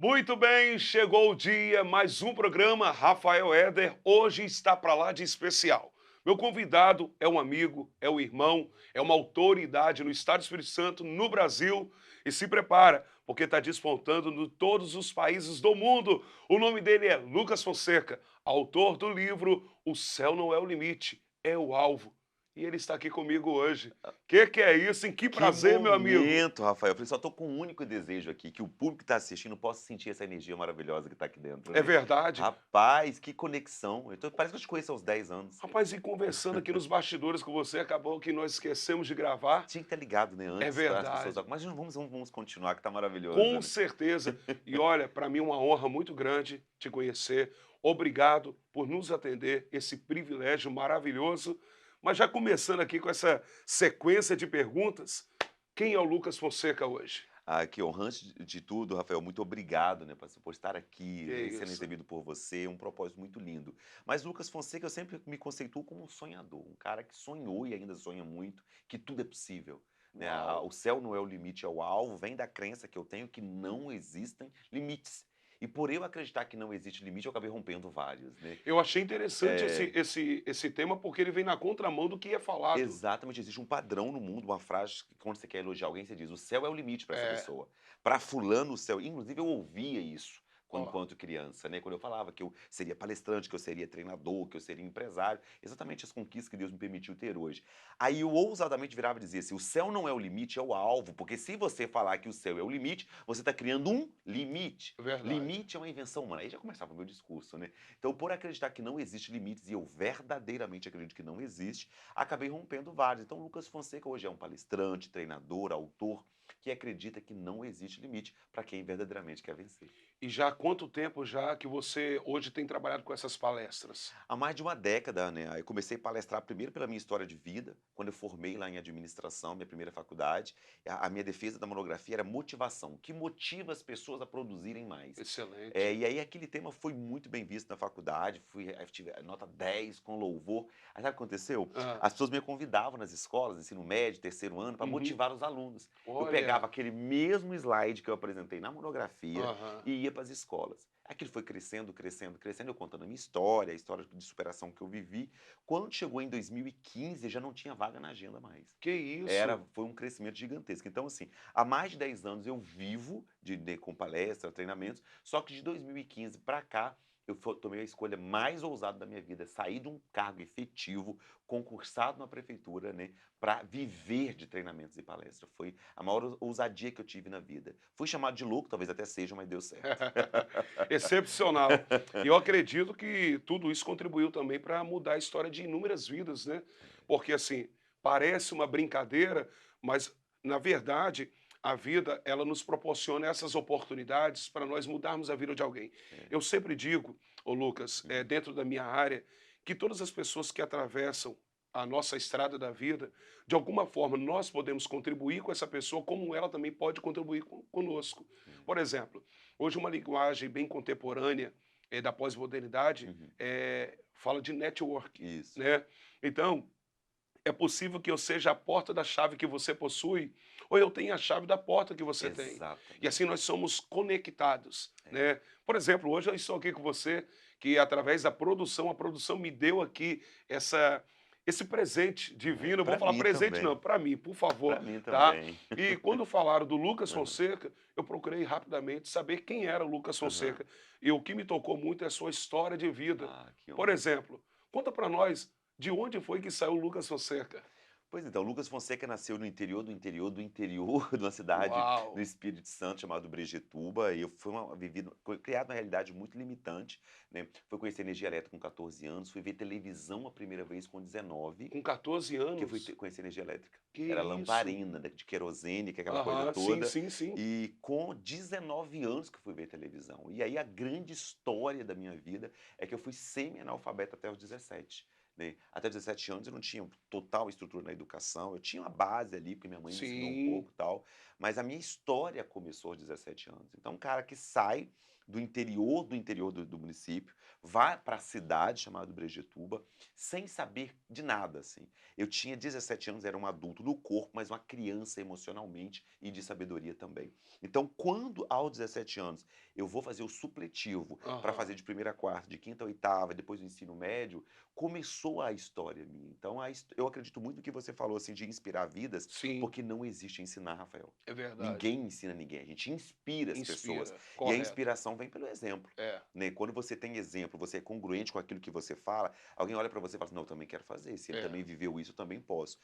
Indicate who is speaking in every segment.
Speaker 1: Muito bem, chegou o dia, mais um programa Rafael Éder, hoje está para lá de especial. Meu convidado é um amigo, é um irmão, é uma autoridade no Estado do Espírito Santo, no Brasil, e se prepara, porque está despontando em todos os países do mundo. O nome dele é Lucas Fonseca, autor do livro O Céu Não É o Limite, é o Alvo. E ele está aqui comigo hoje. Que é isso, hein? Que
Speaker 2: Que
Speaker 1: prazer, meu amigo.
Speaker 2: momento, Rafael. Eu falei, só tô com um único desejo aqui, que o público que tá assistindo possa sentir essa energia maravilhosa que tá aqui dentro,
Speaker 1: É
Speaker 2: né.
Speaker 1: verdade.
Speaker 2: Rapaz, que conexão. Parece que eu te conheço há uns 10 anos.
Speaker 1: Rapaz, e conversando aqui nos bastidores com você, acabou que nós esquecemos de gravar.
Speaker 2: Tinha que ter ligado, né,
Speaker 1: É
Speaker 2: antes para as pessoas,
Speaker 1: verdade,
Speaker 2: mas vamos continuar que tá maravilhoso,
Speaker 1: com
Speaker 2: né.
Speaker 1: certeza. E olha, para mim é uma honra muito grande te conhecer. Obrigado por nos atender, esse privilégio maravilhoso. Mas já começando aqui com essa sequência de perguntas, quem é o Lucas Fonseca hoje?
Speaker 2: Ah, que honra. Antes de tudo, Rafael, muito obrigado, né, por estar aqui,
Speaker 1: Que
Speaker 2: né, sendo
Speaker 1: isso.
Speaker 2: recebido por você, um propósito muito lindo. Mas Lucas Fonseca, eu sempre me conceituo como um sonhador, um cara que sonhou e ainda sonha muito, que tudo é possível, né,
Speaker 1: Uau.
Speaker 2: o céu não é o limite, é o alvo, vem da crença que eu tenho que não existem limites. E por eu acreditar que não existe limite, eu acabei rompendo vários, né.
Speaker 1: Eu achei interessante esse,
Speaker 2: É,
Speaker 1: esse, esse tema porque ele vem na contramão do que é falado.
Speaker 2: Exatamente, existe um padrão no mundo, uma frase que quando você quer elogiar alguém, você diz: "O céu é o limite para essa
Speaker 1: É,
Speaker 2: pessoa". Para fulano o céu, inclusive eu ouvia isso quando
Speaker 1: ó,
Speaker 2: enquanto criança, né, quando eu falava que eu seria palestrante, que eu seria treinador, que eu seria empresário, exatamente as conquistas que Deus me permitiu ter hoje. Aí eu ousadamente virava e dizia assim: "O céu não é o limite, é o alvo, porque se você falar que o céu é o limite, você está criando um limite.
Speaker 1: verdade.
Speaker 2: Limite é uma invenção humana". Aí já começava o meu discurso, né. Então por acreditar que não existe limites, e eu verdadeiramente acredito que não existe, acabei rompendo vários. Então, o Lucas Fonseca hoje é um palestrante, treinador, autor, que acredita que não existe limite para quem verdadeiramente quer vencer.
Speaker 1: E já há quanto tempo já que você hoje tem trabalhado com essas palestras?
Speaker 2: Há mais de uma década, né, aí eu comecei a palestrar primeiro pela minha história de vida, quando eu formei lá em administração, minha primeira faculdade, a minha defesa da monografia era motivação, o que motiva as pessoas a produzirem mais.
Speaker 1: Excelente.
Speaker 2: E aí aquele tema foi muito bem visto na faculdade, tive nota 10 com louvor. Aí sabe o que aconteceu?
Speaker 1: Hã.
Speaker 2: As pessoas me convidavam nas escolas, ensino médio, terceiro ano, para
Speaker 1: Uhum.
Speaker 2: motivar os alunos. Eu pegava
Speaker 1: Olha.
Speaker 2: aquele mesmo slide que eu apresentei na monografia
Speaker 1: Aham.
Speaker 2: e ia para as escolas. Aquilo foi crescendo, crescendo, crescendo, eu contando a minha história, a história de superação que eu vivi. Quando chegou em 2015, já não tinha vaga na agenda mais.
Speaker 1: Que isso.
Speaker 2: Foi um crescimento gigantesco. Então, assim, há mais de 10 anos eu vivo com palestra, treinamentos, só que de 2015 para cá, tomei a escolha mais ousada da minha vida, sair de um cargo efetivo, concursado na prefeitura, né, para viver de treinamentos e palestras. Foi a maior ousadia que eu tive na vida. Fui chamado de louco, talvez até seja, mas deu certo.
Speaker 1: Excepcional. E eu acredito que tudo isso contribuiu também para mudar a história de inúmeras vidas, né. Porque, assim, parece uma brincadeira, mas, na verdade, a vida, ela nos proporciona essas oportunidades para nós mudarmos a vida de alguém.
Speaker 2: É.
Speaker 1: Eu sempre digo, ô Lucas,
Speaker 2: Uhum.
Speaker 1: dentro da minha área, que todas as pessoas que atravessam a nossa estrada da vida, de alguma forma nós podemos contribuir com essa pessoa, como ela também pode contribuir conosco.
Speaker 2: É.
Speaker 1: Por exemplo, hoje uma linguagem bem contemporânea, da pós-modernidade,
Speaker 2: Uhum.
Speaker 1: fala de network,
Speaker 2: Isso.
Speaker 1: né. Então, é possível que eu seja a porta da chave que você possui, ou eu tenha a chave da porta que você tem. E assim
Speaker 2: Exatamente.
Speaker 1: nós somos conectados,
Speaker 2: É.
Speaker 1: né. Por exemplo, hoje eu estou aqui com você, que através da produção, a produção me deu aqui esse presente
Speaker 2: É,
Speaker 1: divino, eu vou
Speaker 2: pra
Speaker 1: falar
Speaker 2: mim
Speaker 1: presente não,
Speaker 2: também,
Speaker 1: para mim, por
Speaker 2: pra
Speaker 1: favor,
Speaker 2: mim
Speaker 1: tá.
Speaker 2: também.
Speaker 1: E quando falaram do Lucas
Speaker 2: Aham,
Speaker 1: Fonseca, eu procurei rapidamente saber quem era o Lucas
Speaker 2: aham.
Speaker 1: Fonseca, e o que me tocou muito é a sua história de vida.
Speaker 2: Ah, que
Speaker 1: Por
Speaker 2: honra.
Speaker 1: exemplo, conta para nós de onde foi que saiu o Lucas Fonseca?
Speaker 2: Pois então, Lucas Fonseca nasceu no interior do interior do interior de uma cidade
Speaker 1: Uau!
Speaker 2: no Espírito Santo chamado Brejetuba, e eu fui criado numa realidade muito limitante, né. Fui conhecer energia elétrica com 14 anos, fui ver televisão a primeira vez com 19,
Speaker 1: Com 14
Speaker 2: que eu fui
Speaker 1: anos?
Speaker 2: conhecer energia elétrica.
Speaker 1: Que
Speaker 2: Era
Speaker 1: isso?
Speaker 2: lamparina de querosene, que é aquela coisa
Speaker 1: Aham, sim,
Speaker 2: toda,
Speaker 1: sim, sim.
Speaker 2: e com 19 anos que eu fui ver televisão. E aí a grande história da minha vida é que eu fui semi-analfabeto até os 17, né. Até os 17 anos eu não tinha total estrutura na educação, eu tinha uma base ali, porque minha mãe me ensinou um
Speaker 1: Sim,
Speaker 2: pouco, e tal, mas a minha história começou aos 17 anos. Então um cara que sai do interior do município, vai para a cidade chamada Brejetuba, sem saber de nada, assim. Eu tinha 17 anos, era um adulto no corpo, mas uma criança emocionalmente e de sabedoria também. Então, quando aos 17 anos eu vou fazer o supletivo para
Speaker 1: Aham.
Speaker 2: fazer de primeira a quarta, de quinta a oitava, depois do ensino médio, começou a história minha. Então, eu acredito muito no que você falou, assim, de inspirar vidas,
Speaker 1: Sim,
Speaker 2: porque não existe ensinar, Rafael.
Speaker 1: é verdade.
Speaker 2: Ninguém ensina ninguém, a gente inspira as pessoas.
Speaker 1: Inspira,
Speaker 2: E a
Speaker 1: correto.
Speaker 2: inspiração vem pelo exemplo.
Speaker 1: É,
Speaker 2: Né? Quando você tem exemplo, você é congruente com aquilo que você fala, alguém olha para você e fala assim, não, eu também quero fazer. Se ele
Speaker 1: é.
Speaker 2: também viveu isso, eu também posso.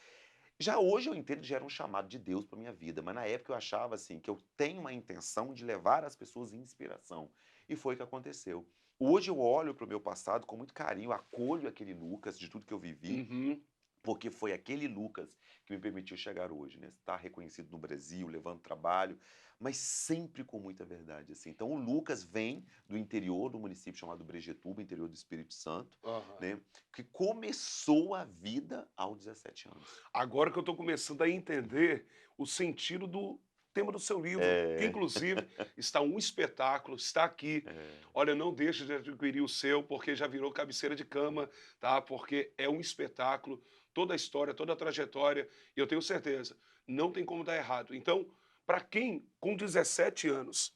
Speaker 2: Já hoje eu entendo que já era um chamado de Deus para minha vida, mas na época eu achava assim que eu tenho uma intenção de levar as pessoas em inspiração. E foi o que aconteceu. Hoje eu olho para o meu passado com muito carinho, acolho aquele Lucas de tudo que eu vivi,
Speaker 1: Uhum.
Speaker 2: porque foi aquele Lucas que me permitiu chegar hoje, né? Estar reconhecido no Brasil, levando trabalho, mas sempre com muita verdade, assim. Então o Lucas vem do interior do município chamado Brejetuba, interior do Espírito Santo,
Speaker 1: Aham.
Speaker 2: né? Que começou a vida aos 17 anos.
Speaker 1: Agora que eu estou começando a entender o sentido do tema do seu livro, que
Speaker 2: É,
Speaker 1: inclusive está um espetáculo, está aqui.
Speaker 2: é,
Speaker 1: Olha, não deixe de adquirir o seu, porque já virou cabeceira de cama, tá? Porque é um espetáculo, toda a história, toda a trajetória, e eu tenho certeza, não tem como dar errado. Então, para quem com 17 anos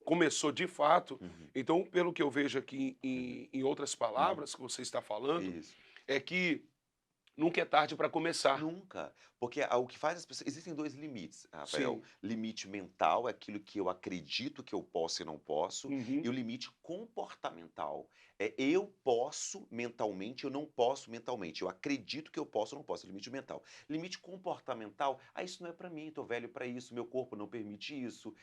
Speaker 1: começou de fato,
Speaker 2: uhum,
Speaker 1: então, pelo que eu vejo aqui
Speaker 2: uhum,
Speaker 1: em outras
Speaker 2: uhum,
Speaker 1: palavras que você está falando,
Speaker 2: isso.
Speaker 1: é que nunca é tarde para começar.
Speaker 2: Nunca, porque o que faz as pessoas existem 2 limites, Rafael,
Speaker 1: Sim.
Speaker 2: limite mental, é aquilo que eu acredito que eu posso e não posso, e
Speaker 1: Uhum.
Speaker 2: o limite comportamental, é eu posso mentalmente, eu não posso mentalmente, eu acredito que eu posso ou não posso, limite mental. Limite comportamental, isso não é para mim, tô velho para isso, meu corpo não permite isso,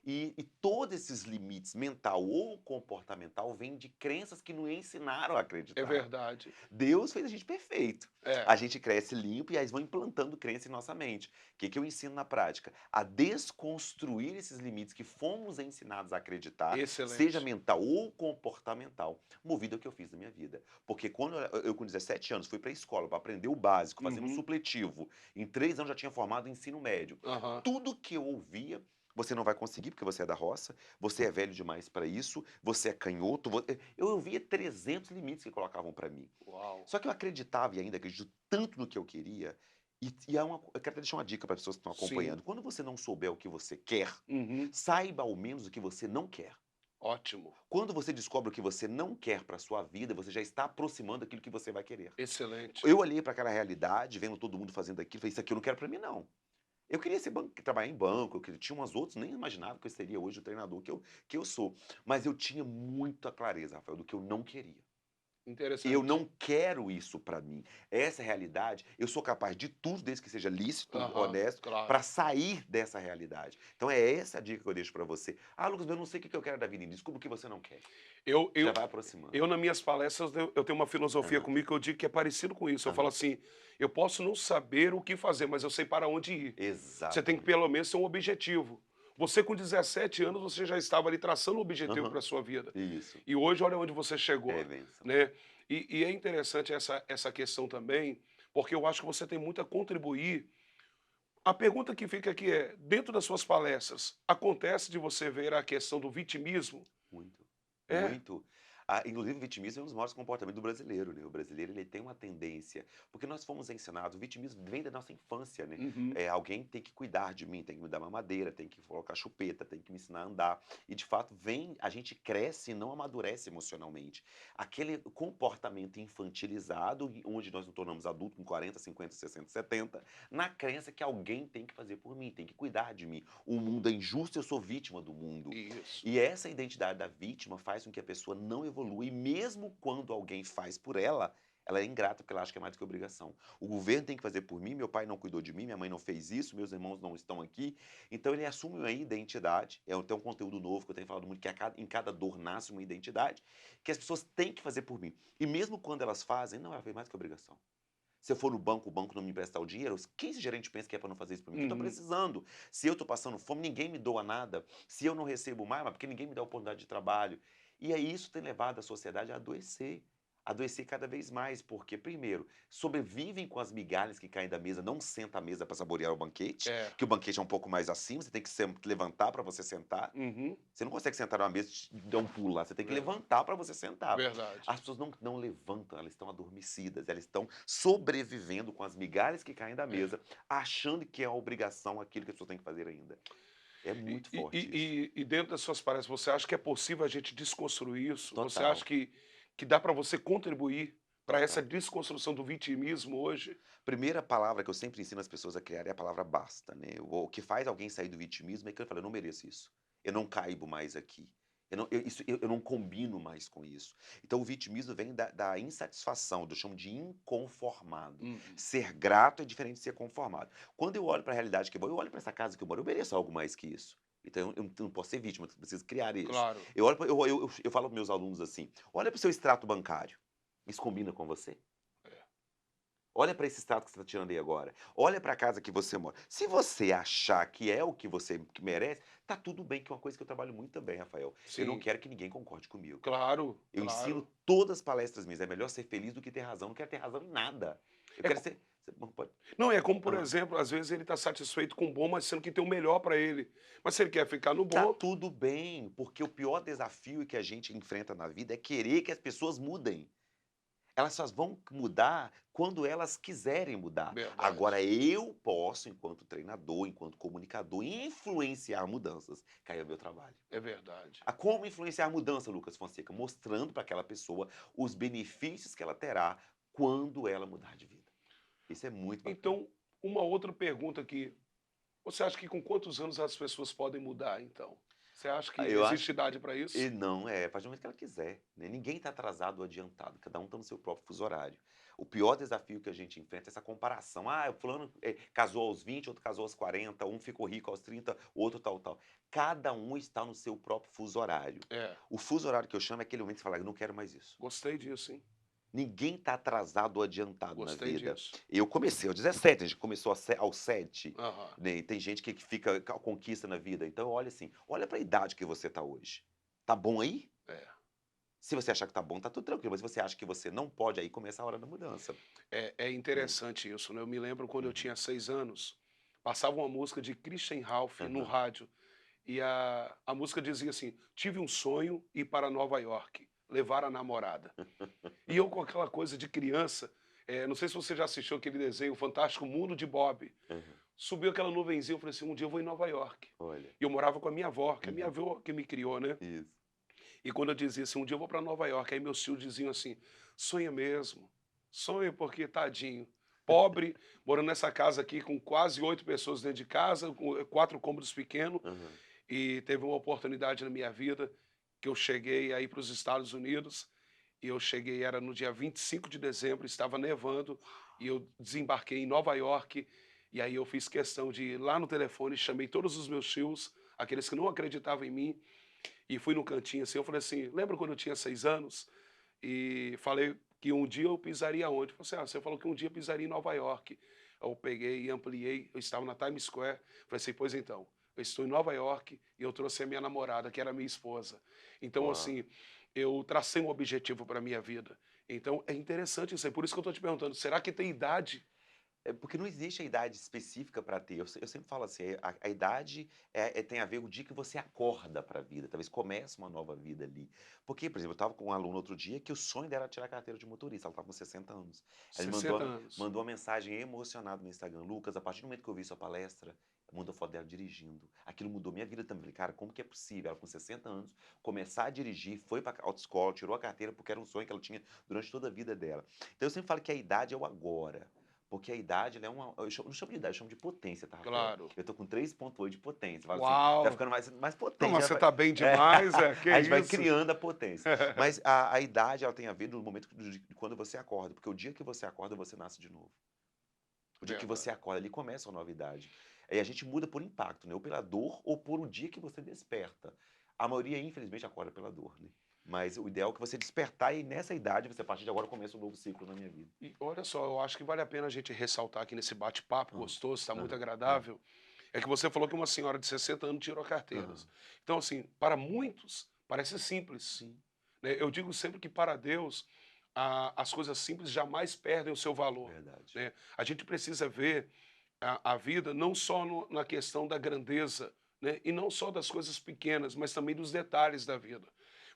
Speaker 2: e todos esses limites mental ou comportamental vêm de crenças que não ensinaram a
Speaker 1: É
Speaker 2: acreditar.
Speaker 1: verdade.
Speaker 2: Deus fez a gente perfeito.
Speaker 1: É,
Speaker 2: A gente cresce limpo e aí vão implantando crença em nossa mente. O que que eu ensino na prática? A desconstruir esses limites que fomos ensinados a acreditar, seja
Speaker 1: excelente.
Speaker 2: mental ou comportamental, movido ao que eu fiz na minha vida. Porque quando eu com 17 anos fui para a escola para aprender o básico, fazendo um
Speaker 1: Uhum.
Speaker 2: supletivo, em 3 anos já tinha formado o ensino médio.
Speaker 1: Aham.
Speaker 2: Tudo que eu ouvia, você não vai conseguir porque você é da roça, você é velho demais para isso, você é canhoto. Eu ouvia 300 limites que colocavam para mim.
Speaker 1: Uau.
Speaker 2: Só que eu acreditava e ainda acredito tanto no que eu queria, eu quero até deixar uma dica para as pessoas que estão
Speaker 1: Sim.
Speaker 2: acompanhando. Quando você não souber o que você quer,
Speaker 1: Uhum.
Speaker 2: saiba ao menos o que você não quer.
Speaker 1: Ótimo.
Speaker 2: Quando você descobre o que você não quer para sua vida, você já está aproximando daquilo que você vai querer.
Speaker 1: Excelente.
Speaker 2: Eu olhei para aquela realidade, vendo todo mundo fazendo aquilo, falei: "Isso aqui eu não quero para mim não". Eu queria trabalhar em banco, tinha umas outras, nem imaginava que eu seria hoje o treinador que eu sou. Mas eu tinha muita clareza, Rafael, do que eu não queria. Eu
Speaker 1: Interessante.
Speaker 2: não quero isso para mim. Essa é a realidade, eu sou capaz de tudo, desde que seja lícito,
Speaker 1: Aham.
Speaker 2: honesto,
Speaker 1: Claro.
Speaker 2: para sair dessa realidade. Então é essa a dica que eu deixo para você. "Ah, Lucas, mas eu não sei o que que eu quero da vida". Descubra o que você não quer.
Speaker 1: Eu
Speaker 2: Já
Speaker 1: eu
Speaker 2: vai aproximando.
Speaker 1: eu nas minhas palestras eu tenho uma filosofia
Speaker 2: Aham,
Speaker 1: comigo que eu digo que é parecido com isso. Eu falo
Speaker 2: aham.
Speaker 1: assim: "Eu posso não saber o que fazer, mas eu sei para onde ir". Você tem que
Speaker 2: Exatamente.
Speaker 1: pelo menos ter um objetivo. Você com 17 anos, você já estava ali traçando um objetivo para
Speaker 2: Aham.
Speaker 1: a sua vida.
Speaker 2: Isso.
Speaker 1: E hoje olha onde você
Speaker 2: É
Speaker 1: chegou,
Speaker 2: bênção.
Speaker 1: né. E é interessante essa questão também, porque eu acho que você tem muito a contribuir. A pergunta que fica aqui é: dentro das suas palestras, acontece de você ver a questão do vitimismo?
Speaker 2: Muito,
Speaker 1: É.
Speaker 2: muito. Inclusive o vitimismo é um dos maiores comportamentos do brasileiro, né, o brasileiro ele tem uma tendência porque nós fomos ensinados o vitimismo vem da nossa infância, né,
Speaker 1: Uhum.
Speaker 2: alguém tem que cuidar de mim, tem que me dar mamadeira, tem que colocar chupeta, tem que me ensinar a andar, e de fato a gente cresce e não amadurece emocionalmente. Aquele comportamento infantilizado, onde nós nos tornamos adultos com 40, 50, 60, 70, na crença que alguém tem que fazer por mim, tem que cuidar de mim. O mundo é injusto, eu sou vítima do mundo.
Speaker 1: Isso.
Speaker 2: E essa identidade da vítima faz com que a pessoa não evolua e mesmo quando alguém faz por ela, ela é ingrata porque ela acha que é mais do que obrigação. O governo tem que fazer por mim, meu pai não cuidou de mim, minha mãe não fez isso, meus irmãos não estão aqui. Então ele assume uma identidade, até um conteúdo novo que eu tenho falado muito, que em cada dor nasce uma identidade, que as pessoas têm que fazer por mim. E mesmo quando elas fazem, não, ela fez mais do que obrigação. Se eu for no banco, o banco não me emprestar o dinheiro, quem esse gerente pensa que é para não fazer isso para mim? Que eu estou
Speaker 1: Uhum.
Speaker 2: precisando. Se eu estou passando fome, ninguém me doa nada. Se eu não recebo mais, mas porque ninguém me dá oportunidade de trabalho. E aí isso tem levado a sociedade a adoecer. adoecer cada vez mais, porque, primeiro, sobrevivem com as migalhas que caem da mesa, não senta à mesa para saborear o banquete,
Speaker 1: É.
Speaker 2: que o banquete é um pouco mais acima, você tem que levantar para você sentar.
Speaker 1: Uhum.
Speaker 2: Você não consegue sentar numa mesa e dar um pulo lá, você tem que
Speaker 1: Verdade.
Speaker 2: levantar para você sentar.
Speaker 1: Verdade.
Speaker 2: As pessoas não levantam, elas estão adormecidas, elas estão sobrevivendo com as migalhas que caem da
Speaker 1: É.
Speaker 2: mesa, achando que é a obrigação aquilo que as pessoas têm que fazer ainda. É
Speaker 1: E
Speaker 2: muito
Speaker 1: e
Speaker 2: forte isso.
Speaker 1: e e dentro das suas palestras, você acha que é possível a gente desconstruir isso? Você acha
Speaker 2: Total,
Speaker 1: que dá para você contribuir para essa
Speaker 2: total.
Speaker 1: desconstrução do vitimismo hoje?
Speaker 2: Primeira palavra que eu sempre ensino as pessoas a criar é a palavra basta, né. O que faz alguém sair do vitimismo é que ele fala: "Eu não mereço isso. Eu não caibo mais aqui. Eu não combino mais com isso". Então o vitimismo vem da insatisfação, eu chamo de inconformado.
Speaker 1: Uhum.
Speaker 2: Ser grato é diferente de ser conformado. Quando eu olho para a realidade que eu olho para essa casa que eu moro, eu mereço algo mais que isso. Então eu não posso ser vítima, eu preciso criar isso.
Speaker 1: Claro.
Speaker 2: Eu olho pra eu falo para meus alunos assim: "Olha para o seu extrato bancário, isso combina com você?".
Speaker 1: É.
Speaker 2: Olha para esse status que você está tirando aí agora. Olha para a casa que você mora. Se você achar que é o que você que merece, tá tudo bem, que é uma coisa que eu trabalho muito também, Rafael. Eu não
Speaker 1: Sim.
Speaker 2: quero que ninguém concorde comigo.
Speaker 1: Claro,
Speaker 2: Eu ensino
Speaker 1: claro.
Speaker 2: todas as palestras minhas. É melhor ser feliz do que ter razão. Não quero ter razão em nada. Eu
Speaker 1: É
Speaker 2: quero
Speaker 1: co
Speaker 2: ser. Não pode.
Speaker 1: não, é como, por
Speaker 2: Hã.
Speaker 1: exemplo, às vezes ele está satisfeito com o bom, mas sendo que tem o melhor para ele. Mas se ele quer ficar no
Speaker 2: Tá
Speaker 1: bom,
Speaker 2: tudo bem, porque o pior desafio que a gente enfrenta na vida é querer que as pessoas mudem. Elas só vão mudar quando elas quiserem mudar.
Speaker 1: verdade.
Speaker 2: Agora eu posso, enquanto treinador, enquanto comunicador, influenciar mudanças, que aí é o meu trabalho.
Speaker 1: É verdade.
Speaker 2: Como influenciar a mudança, Lucas Fonseca? Mostrando para aquela pessoa os benefícios que ela terá quando ela mudar de vida. Isso é muito bacana.
Speaker 1: Então, uma outra pergunta aqui. Você acha que com quantos anos as pessoas podem mudar, então? Você acha que
Speaker 2: Eu acho
Speaker 1: existe idade para isso?
Speaker 2: e não, a partir do momento que ela quiser, né, ninguém está atrasado ou adiantado, cada um está no seu próprio fuso horário. O pior desafio que a gente enfrenta é essa comparação, o fulano, casou aos 20, outro casou aos 40, um ficou rico aos 30, o outro tal, tal. Cada um está no seu próprio fuso horário.
Speaker 1: É,
Speaker 2: O fuso horário que eu chamo é aquele momento que você fala: "Eu não quero mais isso".
Speaker 1: gostei disso, hein?
Speaker 2: Ninguém está atrasado ou adiantado na
Speaker 1: Gostei
Speaker 2: vida.
Speaker 1: disso.
Speaker 2: Eu comecei aos 17, a gente começou aos 7,
Speaker 1: Aham.
Speaker 2: né, e tem gente que fica conquista na vida. Então olha assim, olha para a idade que você está hoje. Tá bom aí?
Speaker 1: É.
Speaker 2: Se você achar que tá bom, tá tudo tranquilo, mas se você acha que você não pode, aí começa a hora da mudança,
Speaker 1: É
Speaker 2: né.
Speaker 1: interessante isso, né? Eu me lembro quando eu
Speaker 2: Uhum.
Speaker 1: tinha 6 anos, passava uma música de Christian Ralph no
Speaker 2: Aham.
Speaker 1: rádio, e a música dizia assim: "Tive um sonho ir para Nova York, levar a namorada". E eu com aquela coisa de criança, não sei se você já assistiu aquele desenho, O Fantástico Mundo de Bob.
Speaker 2: Aham.
Speaker 1: Subiu aquela nuvenzinha, eu falei assim: "Um dia eu vou em Nova York".
Speaker 2: Olha.
Speaker 1: E eu morava com a minha avó, que é a minha
Speaker 2: Uhum.
Speaker 1: avó que me criou, né.
Speaker 2: Isso.
Speaker 1: E quando eu dizia assim: "Um dia eu vou para Nova York", aí meus tios diziam assim: "Sonha mesmo, sonha porque tadinho, pobre, morando nessa casa aqui com quase 8 pessoas dentro de casa, com 4 cômodos pequeno",
Speaker 2: Aham.
Speaker 1: e teve uma oportunidade na minha vida que eu cheguei aí para os Estados Unidos, e eu cheguei era no dia 25 de dezembro, estava nevando, e eu desembarquei em Nova York, e aí eu fiz questão de ir lá no telefone, chamei todos os meus tios, aqueles que não acreditavam em mim, e fui no cantinho assim, eu falei assim: "Lembra quando eu tinha 6 anos?" E falei que um dia eu pisaria onde? Falei assim: "Ah, você falou que um dia eu pisaria em Nova York". Eu peguei e ampliei, eu estava na Times Square, falei assim: "Pois então, eu estou em Nova York e eu trouxe a minha namorada, que era minha esposa". Então,
Speaker 2: Uau.
Speaker 1: assim, eu tracei um objetivo para a minha vida. Então é interessante isso aí, por isso que eu estou te perguntando, será que tem idade?
Speaker 2: É porque não existe a idade específica para ter. Eu sempre falo assim, a idade tem a ver com o dia que você acorda para a vida, talvez comece uma nova vida ali. Porque, por exemplo, eu estava com um aluno outro dia que o sonho dela era tirar a carteira de motorista, ela estava com 60 anos. Ela me
Speaker 1: 60 anos.
Speaker 2: mandou uma mensagem emocionada no Instagram: "Lucas, a partir do momento que eu vi sua palestra", mandou foto dela dirigindo. Aquilo mudou minha vida também. Falei: "Cara, como que é possível ela com 60 anos começar a dirigir, foi para autoescola, tirou a carteira porque era um sonho que ela tinha durante toda a vida dela". Então eu sempre falo que a idade é o agora. Porque a idade, ela é uma eu não chamo de idade, eu chamo de potência, tá, Rafael?
Speaker 1: Claro.
Speaker 2: Eu tô com 3,8 de potência, fala assim: "Tá
Speaker 1: Uau!
Speaker 2: ficando mais
Speaker 1: Não,
Speaker 2: potente,
Speaker 1: mas
Speaker 2: já
Speaker 1: você
Speaker 2: vai".
Speaker 1: está bem
Speaker 2: É,
Speaker 1: demais, que
Speaker 2: a gente vai
Speaker 1: isso.
Speaker 2: criando a potência. Mas a idade, ela tem a ver no momento de quando você acorda, porque o dia que você acorda, você nasce de novo. O dia que você
Speaker 1: Verdade.
Speaker 2: acorda, ali começa uma nova idade. Aí a gente muda por impacto, né, ou pela dor ou por o dia que você desperta. A maioria, infelizmente, acorda pela dor, né. Mas o ideal é que você despertar e nessa idade, você a partir de agora começa um novo ciclo na minha vida.
Speaker 1: E olha só, eu acho que vale a pena a gente ressaltar aqui nesse bate-papo
Speaker 2: Hã.
Speaker 1: gostoso, está muito
Speaker 2: Aham. Hã.
Speaker 1: agradável, é que você falou que uma senhora de 60 anos tirou carteiras.
Speaker 2: Aham.
Speaker 1: Então, assim, para muitos parece simples,
Speaker 2: Sim.
Speaker 1: né? Eu digo sempre que para Deus as coisas simples jamais perdem o seu valor,
Speaker 2: Verdade.
Speaker 1: né? A gente precisa ver a vida não só na questão da grandeza, né? E não só das coisas pequenas, mas também dos detalhes da vida.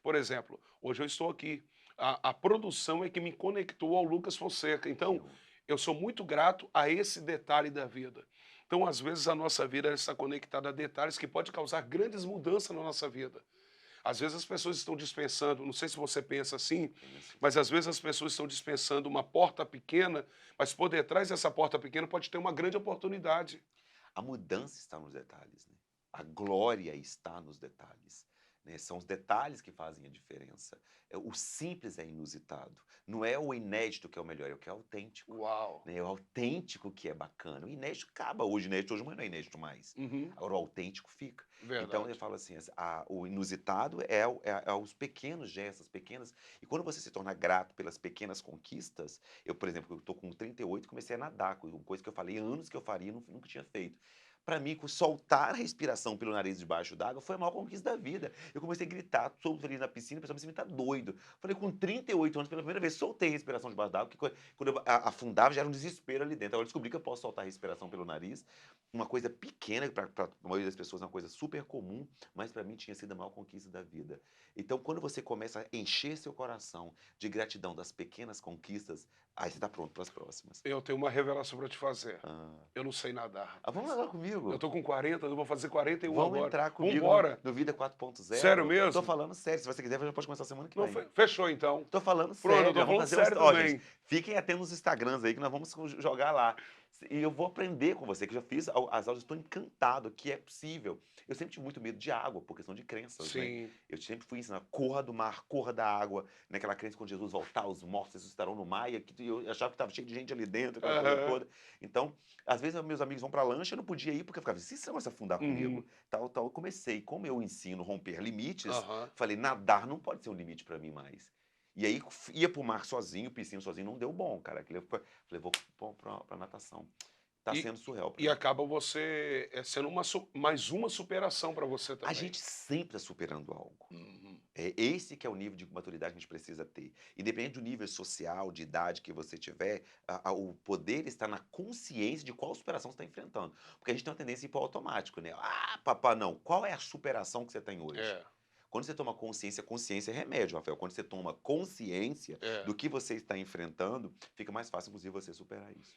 Speaker 1: Por exemplo, hoje eu estou aqui. A produção é que me conectou ao Lucas Fonseca.
Speaker 2: Que
Speaker 1: Então,
Speaker 2: honra.
Speaker 1: eu sou muito grato a esse detalhe da vida. Então, às vezes, a nossa vida está conectada a detalhes que pode causar grandes mudanças na nossa vida. Às vezes as pessoas estão dispensando, não sei se você pensa assim,
Speaker 2: Penso.
Speaker 1: mas às vezes as pessoas estão dispensando uma porta pequena, mas por detrás dessa porta pequena pode ter uma grande oportunidade.
Speaker 2: A mudança está nos detalhes, né? A glória está nos detalhes, né? São os detalhes que fazem a diferença. O simples é inusitado. Não é o inédito que é o melhor, é o que é autêntico,
Speaker 1: Uau!
Speaker 2: né? É o autêntico que é bacana. O inédito acaba hoje, inédito hoje, mas não é inédito mais.
Speaker 1: Uhum,
Speaker 2: Agora o autêntico fica. Então eu
Speaker 1: verdade.
Speaker 2: falo assim, o inusitado é os pequenos gestos, as pequenas. E quando você se torna grato pelas pequenas conquistas, eu, por exemplo, eu estou com 38 e comecei a nadar, coisa que eu falei anos que eu faria e nunca tinha feito. Para mim, soltar a respiração pelo nariz debaixo d'água foi a maior conquista da vida. Eu comecei a gritar, solto ali na piscina, o pessoal me tá doido. Falei, com 38 anos, pela primeira vez, soltei a respiração debaixo d'água, que quando eu afundava já era um desespero ali dentro. Agora eu descobri que eu posso soltar a respiração pelo nariz. Uma coisa pequena, para a maioria das pessoas é uma coisa super comum, mas para mim tinha sido a maior conquista da vida. Então, quando você começa a encher seu coração de gratidão das pequenas conquistas, aí você está pronto para as próximas.
Speaker 1: Eu tenho uma revelação para te fazer.
Speaker 2: Ah.
Speaker 1: Eu não sei nadar,
Speaker 2: Vamos
Speaker 1: rapaz.
Speaker 2: lá
Speaker 1: Eu
Speaker 2: comigo.
Speaker 1: tô com 40, eu vou fazer 41
Speaker 2: Vão
Speaker 1: agora.
Speaker 2: entrar comigo
Speaker 1: Vambora!
Speaker 2: no Vida
Speaker 1: Sério
Speaker 2: 4.0. Tô
Speaker 1: mesmo?
Speaker 2: falando sério, se você quiser, já pode começar semana que
Speaker 1: Não,
Speaker 2: vem.
Speaker 1: fechou então.
Speaker 2: Tô falando
Speaker 1: Pronto, eu
Speaker 2: sério,
Speaker 1: tô
Speaker 2: nós vamos
Speaker 1: falando
Speaker 2: fazer uns
Speaker 1: sério
Speaker 2: ó, gente,
Speaker 1: também.
Speaker 2: fiquem atentos nos Instagrams aí que nós vamos jogar lá. E eu vou aprender com você, que eu já fiz as aulas, estou encantado que é possível. Eu sempre tive muito medo de água, por questão de crenças, né.
Speaker 1: Sim.
Speaker 2: Eu sempre fui ensinado, corra do mar, corra da água, naquela crença quando Jesus voltar, os mortos ressuscitarão no mar, e eu achava que estava cheio de gente ali dentro, aquela coisa
Speaker 1: Aham.
Speaker 2: toda. Então, às vezes meus amigos vão pra lancha, eu não podia ir, porque eu ficava: "Se esse negócio afundar
Speaker 1: Uhum.
Speaker 2: comigo?", tal, tal. Eu comecei, como eu ensino romper limites,
Speaker 1: Aham.
Speaker 2: falei: "Nadar não pode ser um limite para mim mais". E aí ia para o mar sozinho, piscina sozinho, não deu bom, cara. Aquilo falei: "Vou pra natação". Tá
Speaker 1: E
Speaker 2: sendo surreal para
Speaker 1: e
Speaker 2: mim.
Speaker 1: acaba você, sendo mais uma superação para você
Speaker 2: A
Speaker 1: também.
Speaker 2: gente sempre tá superando algo.
Speaker 1: Uhum.
Speaker 2: É esse que é o nível de maturidade que a gente precisa ter. Independente do nível social, de idade que você tiver, o poder está na consciência de qual superação você está enfrentando. Porque a gente tem uma tendência a ir para o automático, né? Ah, papá, não. Qual é a superação que você tem hoje?
Speaker 1: É,
Speaker 2: Quando você toma consciência, consciência é remédio, Rafael. Quando você toma consciência
Speaker 1: é.
Speaker 2: do que você está enfrentando, fica mais fácil, inclusive, você superar isso.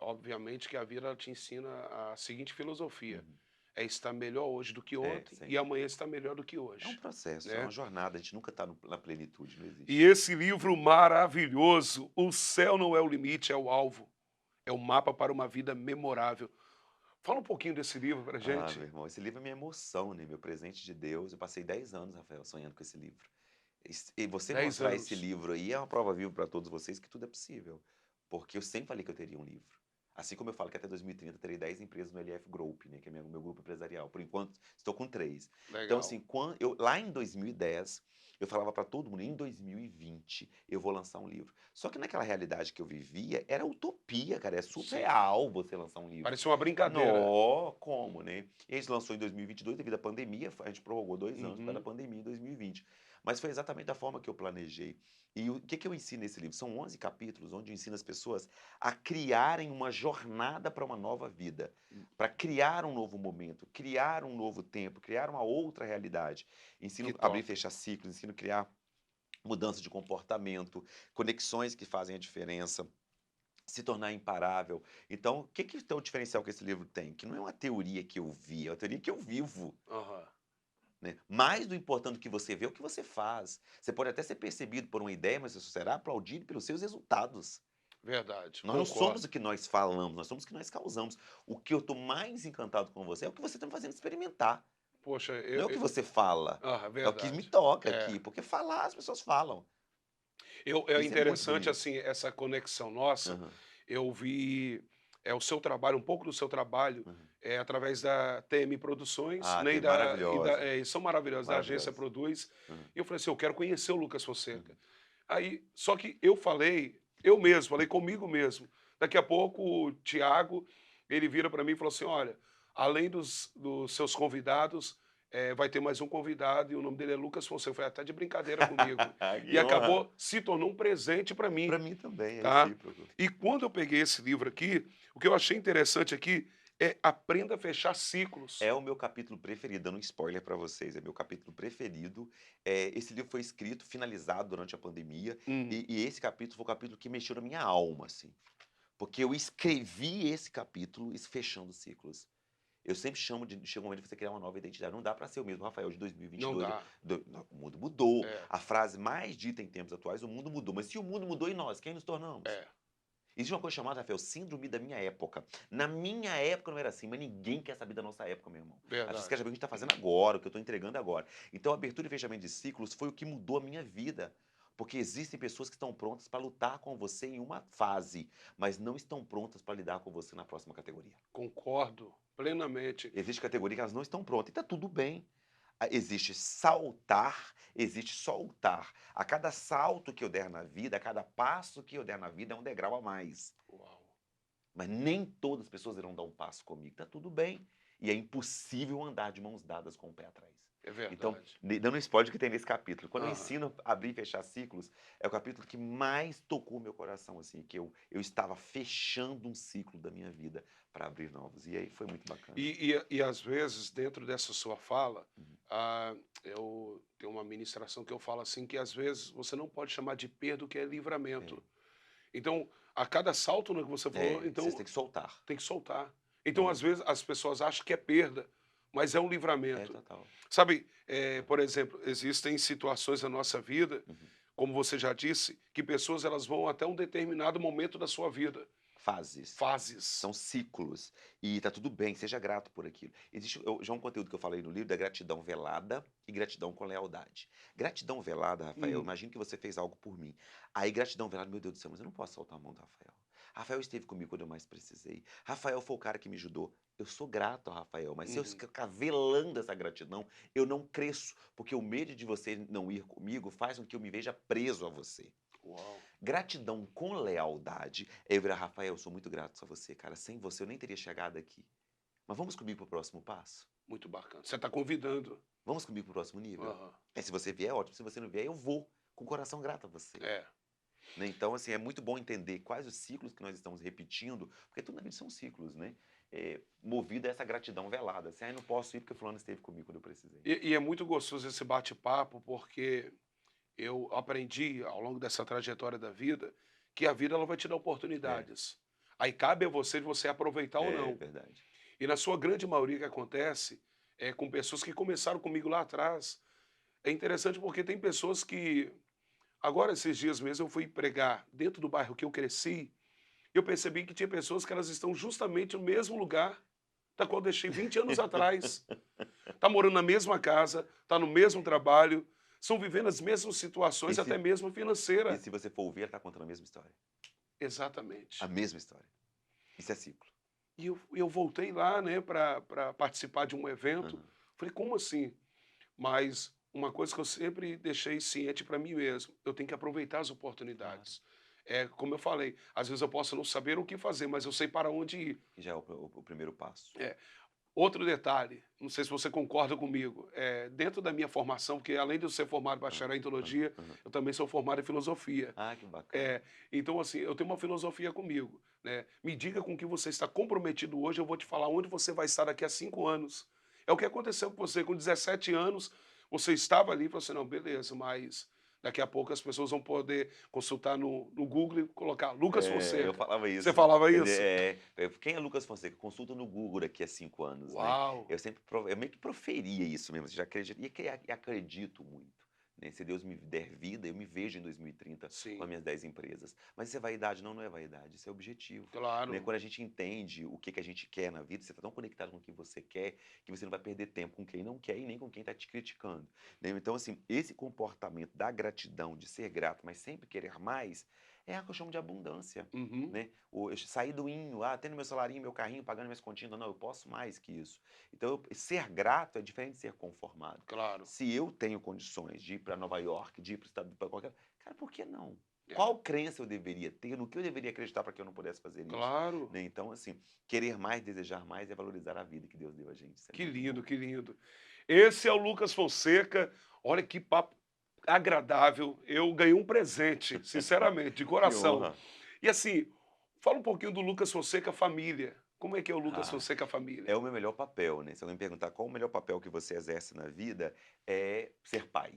Speaker 1: Obviamente que a vida ela te ensina a seguinte filosofia:
Speaker 2: Uhum.
Speaker 1: é estar melhor hoje do que
Speaker 2: É,
Speaker 1: ontem e
Speaker 2: sempre.
Speaker 1: amanhã estar melhor do que
Speaker 2: É um
Speaker 1: hoje,
Speaker 2: processo, é uma
Speaker 1: né.
Speaker 2: jornada. A gente nunca está na plenitude, não
Speaker 1: E
Speaker 2: existe.
Speaker 1: esse livro maravilhoso, O Céu Não É o Limite, é o Alvo, é o mapa para uma vida memorável. Fala um pouquinho desse livro pra
Speaker 2: Ah, meu
Speaker 1: gente.
Speaker 2: irmão, esse livro é minha emoção, né? Meu presente de Deus. Eu passei 10 anos, Rafael, sonhando com esse livro. E você
Speaker 1: 10
Speaker 2: mostrar esse
Speaker 1: anos.
Speaker 2: livro aí é uma prova viva para todos vocês que tudo é possível. Porque eu sempre falei que eu teria um livro. Assim como eu falo que até 2030 eu terei 10 empresas no LF Group, né, que é meu grupo empresarial. Por enquanto, estou com 3. Então,
Speaker 1: Legal.
Speaker 2: assim, lá em 2010, eu falava para todo mundo, em 2020 eu vou lançar um livro. Só que naquela realidade que eu vivia, era utopia, cara, é
Speaker 1: Sim.
Speaker 2: surreal você lançar um livro.
Speaker 1: Parecia uma brincadeira.
Speaker 2: Nó, como, né? E a gente lançou em 2022 devido à pandemia, a gente prorrogou 2 anos por causa da
Speaker 1: Uhum.
Speaker 2: pandemia em 2020. Mas foi exatamente da forma que eu planejei. E o que eu ensino nesse livro? São 11 capítulos onde eu ensino as pessoas a criarem uma jornada para uma nova vida, para criar um novo momento, criar um novo tempo, criar uma outra realidade.
Speaker 1: Que
Speaker 2: Ensino a abrir e
Speaker 1: top.
Speaker 2: fechar ciclos, ensino a criar mudança de comportamento, conexões que fazem a diferença, se tornar imparável. Então, o que é o diferencial que esse livro tem? Que não é uma teoria que eu vi, é uma teoria que eu vivo.
Speaker 1: Aham.
Speaker 2: Né? Mais do importante do que você vê é o que você faz. Você pode até ser percebido por uma ideia, mas você será aplaudido pelos seus resultados.
Speaker 1: Verdade,
Speaker 2: Nós não somos
Speaker 1: concordo.
Speaker 2: o que nós falamos, nós somos o que nós causamos. O que eu estou mais encantado com você é o que você está me fazendo experimentar.
Speaker 1: Poxa,
Speaker 2: Não é o que você fala, é o que me
Speaker 1: verdade.
Speaker 2: toca
Speaker 1: É.
Speaker 2: aqui. Porque falar, as pessoas falam.
Speaker 1: É
Speaker 2: Isso é muito
Speaker 1: interessante,
Speaker 2: bonito.
Speaker 1: assim, essa conexão nossa.
Speaker 2: Aham,
Speaker 1: Eu vi, o seu trabalho, um pouco do seu trabalho,
Speaker 2: aham.
Speaker 1: através da TM Produções,
Speaker 2: Ah,
Speaker 1: né,
Speaker 2: tem maravilhosa,
Speaker 1: e são maravilhosos, da agência
Speaker 2: maravilhosa.
Speaker 1: Produz.
Speaker 2: Aham,
Speaker 1: E eu falei assim: "Eu quero conhecer o Lucas Fonseca".
Speaker 2: uhum.
Speaker 1: Aí só que eu mesmo, falei comigo mesmo. Daqui a pouco o Thiago, ele vira para mim e falou assim: "Olha, além dos seus convidados, vai ter mais um convidado e o nome dele é Lucas Fonseca, foi até de brincadeira comigo.
Speaker 2: Que
Speaker 1: E
Speaker 2: honra.
Speaker 1: acabou se tornou um presente para mim,
Speaker 2: Para mim também, é
Speaker 1: tá.
Speaker 2: recíproco.
Speaker 1: E quando eu peguei esse livro aqui, o que eu achei interessante aqui é Aprenda a Fechar Ciclos.
Speaker 2: É o meu capítulo preferido, dando um spoiler para vocês, é meu capítulo preferido. Esse livro foi escrito, finalizado durante a pandemia,
Speaker 1: Hum,
Speaker 2: e esse capítulo foi o capítulo que mexeu na minha alma, assim. Porque eu escrevi esse capítulo fechando ciclos. Eu sempre chamo de chega um momento de você criar uma nova identidade. Não dá para ser o mesmo Rafael de
Speaker 1: não
Speaker 2: 2022.
Speaker 1: dá.
Speaker 2: Não, o mundo mudou.
Speaker 1: É,
Speaker 2: A frase mais dita em tempos atuais, o mundo mudou. Mas se o mundo mudou e nós, quem nos tornamos?
Speaker 1: é,
Speaker 2: Existe uma coisa chamada, Rafael, síndrome da minha época. Na minha época não era assim, mas ninguém quer saber da nossa época, meu irmão. As pessoas querem
Speaker 1: verdade.
Speaker 2: saber o que a gente está fazendo agora, o que eu estou entregando agora. Então, a abertura e fechamento de ciclos foi o que mudou a minha vida. Porque existem pessoas que estão prontas para lutar com você em uma fase, mas não estão prontas para lidar com você na próxima categoria.
Speaker 1: Concordo plenamente.
Speaker 2: Existe categoria que elas não estão prontas, e está tudo bem. Existe saltar, existe soltar. A cada salto que eu der na vida, a cada passo que eu der na vida é um degrau a mais.
Speaker 1: Uau,
Speaker 2: Mas nem todas as pessoas irão dar um passo comigo. Tá tudo bem. E é impossível andar de mãos dadas com o pé atrás.
Speaker 1: é
Speaker 2: Então,
Speaker 1: verdade.
Speaker 2: dando um spoiler que tem nesse capítulo. Quando eu
Speaker 1: Aham.
Speaker 2: ensino a abrir e fechar ciclos, é o capítulo que mais tocou o meu coração, assim, que eu estava fechando um ciclo da minha vida para abrir novos. E aí foi muito bacana.
Speaker 1: E às vezes, dentro dessa sua fala,
Speaker 2: Uhum.
Speaker 1: eu tenho uma ministração que eu falo assim, que às vezes você não pode chamar de perda o que é livramento. Então, a cada salto, né, que você falou,
Speaker 2: Vocês
Speaker 1: então
Speaker 2: têm que soltar.
Speaker 1: tem que soltar. Então,
Speaker 2: Não,
Speaker 1: às vezes, as pessoas acham que é perda, mas é um
Speaker 2: é
Speaker 1: livramento.
Speaker 2: total.
Speaker 1: Sabe, por exemplo, existem situações na nossa vida,
Speaker 2: Uhum.
Speaker 1: como você já disse, que pessoas elas vão até um determinado momento da sua vida,
Speaker 2: Fases.
Speaker 1: fases.
Speaker 2: São ciclos. E tá tudo bem, seja grato por aquilo. Existe já um conteúdo que eu falei no livro da gratidão velada e gratidão com lealdade. Gratidão velada, Rafael,
Speaker 1: Hum,
Speaker 2: imagino que você fez algo por mim. Aí gratidão velada, meu Deus do céu, mas eu não posso soltar a mão do Rafael. Rafael esteve comigo quando eu mais precisei. Rafael foi o cara que me ajudou. Eu sou grato ao Rafael, mas se eu
Speaker 1: uhum.
Speaker 2: ficar velando essa gratidão, eu não cresço, porque o medo de você não ir comigo faz com que eu me veja preso a você.
Speaker 1: Uau,
Speaker 2: Gratidão com lealdade é eu virar, Rafael, eu sou muito grato a você, cara. Sem você eu nem teria chegado aqui. Mas vamos comigo pro próximo passo?
Speaker 1: muito bacana. Você está convidando.
Speaker 2: Vamos comigo pro próximo nível?
Speaker 1: Aham.
Speaker 2: Se você vier, ótimo. Se você não vier, eu vou. Com o coração grato a você.
Speaker 1: É.
Speaker 2: Né? Então, assim, é muito bom entender quais os ciclos que nós estamos repetindo, porque tudo na vida são ciclos, né? Movido a essa gratidão velada. Assim, não posso ir porque fulano esteve comigo quando eu precisei.
Speaker 1: E é muito gostoso esse bate-papo, porque eu aprendi ao longo dessa trajetória da vida que a vida ela vai te dar
Speaker 2: É,
Speaker 1: oportunidades. Aí cabe a você de você aproveitar ou
Speaker 2: é
Speaker 1: não.
Speaker 2: verdade.
Speaker 1: E na sua grande maioria o que acontece é com pessoas que começaram comigo lá atrás. É interessante porque tem pessoas que agora esses dias mesmo eu fui pregar dentro do bairro que eu cresci, eu percebi que tinha pessoas que elas estão justamente no mesmo lugar da qual eu deixei 20 anos atrás. Tá morando na mesma casa, tá no mesmo trabalho, estão vivendo as mesmas
Speaker 2: E
Speaker 1: situações, até
Speaker 2: se,
Speaker 1: mesmo
Speaker 2: e
Speaker 1: financeira.
Speaker 2: se você for ouvir, ele tá contando a mesma história. A
Speaker 1: Exatamente.
Speaker 2: mesma história. Isso é ciclo.
Speaker 1: E eu voltei lá, né, para participar de um evento.
Speaker 2: Aham.
Speaker 1: Falei: "Como assim?". Mas uma coisa que eu sempre deixei ciente para mim mesmo, eu tenho que aproveitar as
Speaker 2: Claro.
Speaker 1: oportunidades. É, como eu falei, às vezes eu posso não saber o que fazer, mas eu sei para onde ir.
Speaker 2: Que já é o primeiro passo.
Speaker 1: É. Outro detalhe, não sei se você concorda comigo, dentro da minha formação, porque além de eu ser formado em
Speaker 2: Hã,
Speaker 1: bacharel em
Speaker 2: aham,
Speaker 1: teologia,
Speaker 2: aham.
Speaker 1: eu também sou formado em filosofia.
Speaker 2: Ah, que bacana.
Speaker 1: É, então assim, eu tenho uma filosofia comigo, né? Me diga com que você está comprometido hoje, eu vou te falar onde você vai estar daqui a 5 anos. É o que aconteceu com você, com 17 anos, você estava ali e falou assim, não, beleza, mas daqui a pouco as pessoas vão poder consultar no Google e colocar Lucas
Speaker 2: Eu
Speaker 1: Fonseca.
Speaker 2: falava
Speaker 1: Você
Speaker 2: isso.
Speaker 1: falava
Speaker 2: Quer
Speaker 1: isso?
Speaker 2: dizer, quem é Lucas Fonseca? Consulta no Google daqui a 5 anos, né.
Speaker 1: Uau!
Speaker 2: Eu meio que proferia isso mesmo, já acredito e acredito muito, né. Se Deus me der vida, eu me vejo em 2030 com as
Speaker 1: Sim,
Speaker 2: minhas 10 empresas. Mas isso é vaidade? Não, não é vaidade, isso é objetivo, né.
Speaker 1: claro.
Speaker 2: Quando a gente entende o que que a gente quer na vida, você está tão conectado com o que você quer, que você não vai perder tempo com quem não quer e nem com quem está te criticando, né. Então, assim, esse comportamento da gratidão, de ser grato, mas sempre querer mais, é o que eu chamo de abundância,
Speaker 1: Uhum.
Speaker 2: né. Eu sair do inho, tendo meu salarinho, meu carrinho, pagando minhas continhas, não, eu posso mais que isso. Então ser grato é diferente de ser conformado.
Speaker 1: Claro,
Speaker 2: Se eu tenho condições de ir para Nova York, de ir para o estado para qualquer cara, por que não?
Speaker 1: É,
Speaker 2: Qual crença eu deveria ter? No que eu deveria acreditar para que eu não pudesse fazer isso?
Speaker 1: claro.
Speaker 2: Né? Então, assim, querer mais, desejar mais é valorizar a vida que Deus deu a gente. Isso é
Speaker 1: Que
Speaker 2: muito bom.
Speaker 1: lindo, que lindo. Esse é o Lucas Fonseca. Olha que papo agradável. Eu ganhei um presente, sinceramente, de
Speaker 2: Que
Speaker 1: coração.
Speaker 2: honra.
Speaker 1: E assim, fala um pouquinho do Lucas Fonseca família. Como é que é o Lucas
Speaker 2: Ah,
Speaker 1: Fonseca
Speaker 2: é
Speaker 1: família?
Speaker 2: o meu melhor papel, né? Se alguém me perguntar qual o melhor papel que você exerce na vida, é ser pai,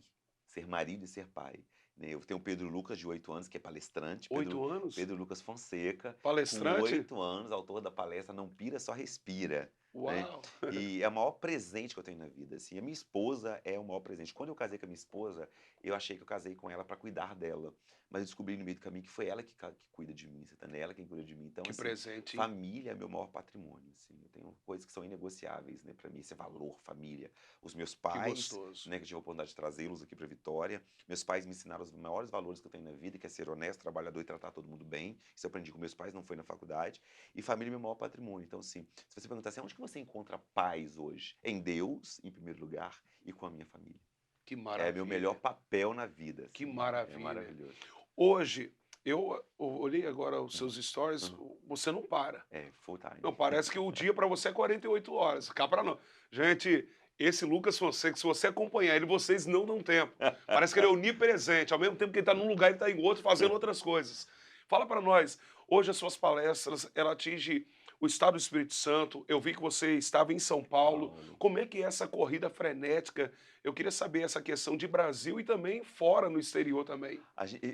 Speaker 2: ser marido e ser pai. Né? Eu tenho o Pedro Lucas, de 8 anos, que é palestrante,
Speaker 1: Oito anos?
Speaker 2: Pedro Lucas Fonseca, com
Speaker 1: Palestrante?
Speaker 2: 8 anos, autor da palestra Não Pira, Só Respira. Né?
Speaker 1: Uau!
Speaker 2: E é o maior presente que eu tenho na vida. Assim. A minha esposa é o maior presente. Quando eu casei com a minha esposa, eu achei que eu casei com ela para cuidar dela. Mas eu descobri no meio do caminho que foi ela que cuida de mim, você tá? Ela quem cuida de mim. Então,
Speaker 1: Que
Speaker 2: assim,
Speaker 1: presente, hein?
Speaker 2: família é meu maior patrimônio, assim. Eu tenho coisas que são inegociáveis, né, para mim, esse é valor, família. Os meus
Speaker 1: Que
Speaker 2: pais,
Speaker 1: gostoso.
Speaker 2: né, que eu tive a oportunidade de trazê-los aqui para Vitória. Meus pais me ensinaram os maiores valores que eu tenho na vida, que é ser honesto, trabalhador e tratar todo mundo bem. Isso eu aprendi com meus pais, não foi na faculdade. E família é meu maior patrimônio. Então, assim, se você perguntar assim, onde que você encontra paz hoje? Em Deus, em primeiro lugar, e com a minha família.
Speaker 1: Que
Speaker 2: É meu melhor
Speaker 1: maravilha.
Speaker 2: papel na vida,
Speaker 1: Que
Speaker 2: assim. É
Speaker 1: maravilha.
Speaker 2: maravilhoso.
Speaker 1: Hoje, eu olhei agora os
Speaker 2: Uhum,
Speaker 1: seus stories,
Speaker 2: uhum.
Speaker 1: você não para.
Speaker 2: É, full time.
Speaker 1: Não, parece que o dia para você é 48 horas. Cá para não. Gente, esse Lucas Fonseca, se você acompanhar ele, vocês não dão tempo. Parece que ele é onipresente. Ao mesmo tempo que ele está num lugar, ele está em outro, fazendo outras coisas. Fala para nós, hoje as suas palestras, ela atinge o estado do Espírito Santo. Eu vi que você estava em São Paulo.
Speaker 2: Paulo.
Speaker 1: Como é que é essa corrida frenética? Eu queria saber essa questão de Brasil e também fora, no exterior também.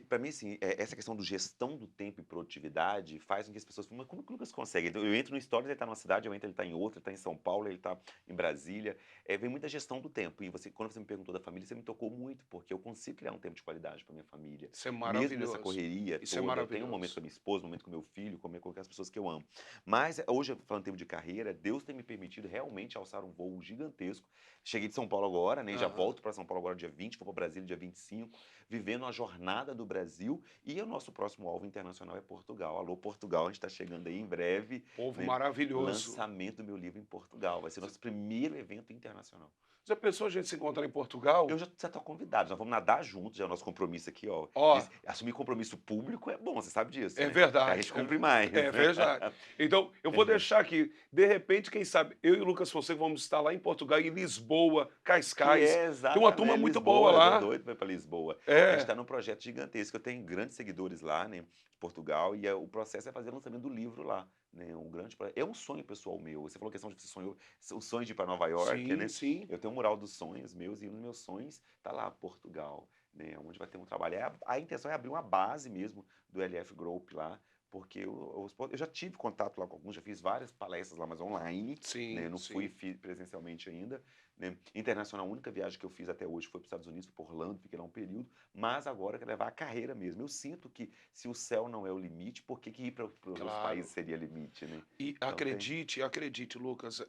Speaker 2: Para mim, assim, essa questão do gestão do tempo e produtividade faz com que as pessoas falem, mas como que o Lucas consegue? Então, eu entro no Stories, ele está numa cidade, eu entro, ele está em outra, ele está em São Paulo, ele está em Brasília. Vem muita gestão do tempo. E você, quando você me perguntou da família, você me tocou muito, porque eu consigo criar um tempo de qualidade para minha família.
Speaker 1: Isso é
Speaker 2: Mesmo nessa
Speaker 1: maravilhoso.
Speaker 2: correria
Speaker 1: Isso é
Speaker 2: toda, eu tenho um momento
Speaker 1: maravilhoso.
Speaker 2: com a minha esposa, um momento com meu filho, com as pessoas que eu amo. Mas hoje, falando em tempo de carreira, Deus tem me permitido realmente alçar um voo gigantesco. Cheguei de São Paulo agora, né? Já
Speaker 1: Aham.
Speaker 2: volto para São Paulo agora dia 20, vou para Brasília dia 25, vivendo a jornada do Brasil. E o nosso próximo alvo internacional é Portugal. Alô, Portugal, a gente está chegando aí em breve,
Speaker 1: Povo
Speaker 2: né?
Speaker 1: maravilhoso.
Speaker 2: Lançamento do meu livro em Portugal. Vai ser nosso primeiro evento internacional.
Speaker 1: Já pensou a gente se encontrar em Portugal?
Speaker 2: Eu já você está convidado, nós vamos nadar juntos, já é o nosso compromisso aqui, ó.
Speaker 1: Ó,
Speaker 2: Assumir compromisso público é bom, você sabe disso,
Speaker 1: é
Speaker 2: né? A
Speaker 1: verdade,
Speaker 2: gente cumpre mais.
Speaker 1: é verdade. Então, eu vou deixar aqui, de repente, quem sabe, eu e o Lucas Fonseca vamos estar lá em Portugal, em Lisboa,
Speaker 2: Que
Speaker 1: Cascais.
Speaker 2: é
Speaker 1: Tem uma turma
Speaker 2: exatamente
Speaker 1: muito boa
Speaker 2: Lisboa, eu tô
Speaker 1: lá.
Speaker 2: doido pra ir pra Lisboa. A gente
Speaker 1: É,
Speaker 2: está num projeto gigantesco, eu tenho grandes seguidores lá, né, de Portugal, e o processo é fazer o lançamento do livro lá, né, um grande é um sonho pessoal meu. Você falou a questão de que você sonhou, o sonho de ir para Nova York,
Speaker 1: sim,
Speaker 2: né?
Speaker 1: sim.
Speaker 2: Eu tenho um mural dos sonhos meus, e um dos meus sonhos tá lá, Portugal, né, onde vai ter um trabalho. A intenção é abrir uma base mesmo do LF Group lá, porque eu já tive contato lá com alguns, já fiz várias palestras lá, mas online, né,
Speaker 1: Sim,
Speaker 2: eu não fui
Speaker 1: sim.
Speaker 2: presencialmente ainda, né. Internacional, a única viagem que eu fiz até hoje foi para os Estados Unidos, fui para Orlando, fiquei lá um período, mas agora eu quero levar a carreira mesmo. Eu sinto que se o céu não é o limite, por que que ir para os outros países
Speaker 1: Claro.
Speaker 2: seria limite, né?
Speaker 1: E
Speaker 2: Então tem.
Speaker 1: acredite, acredite, Lucas,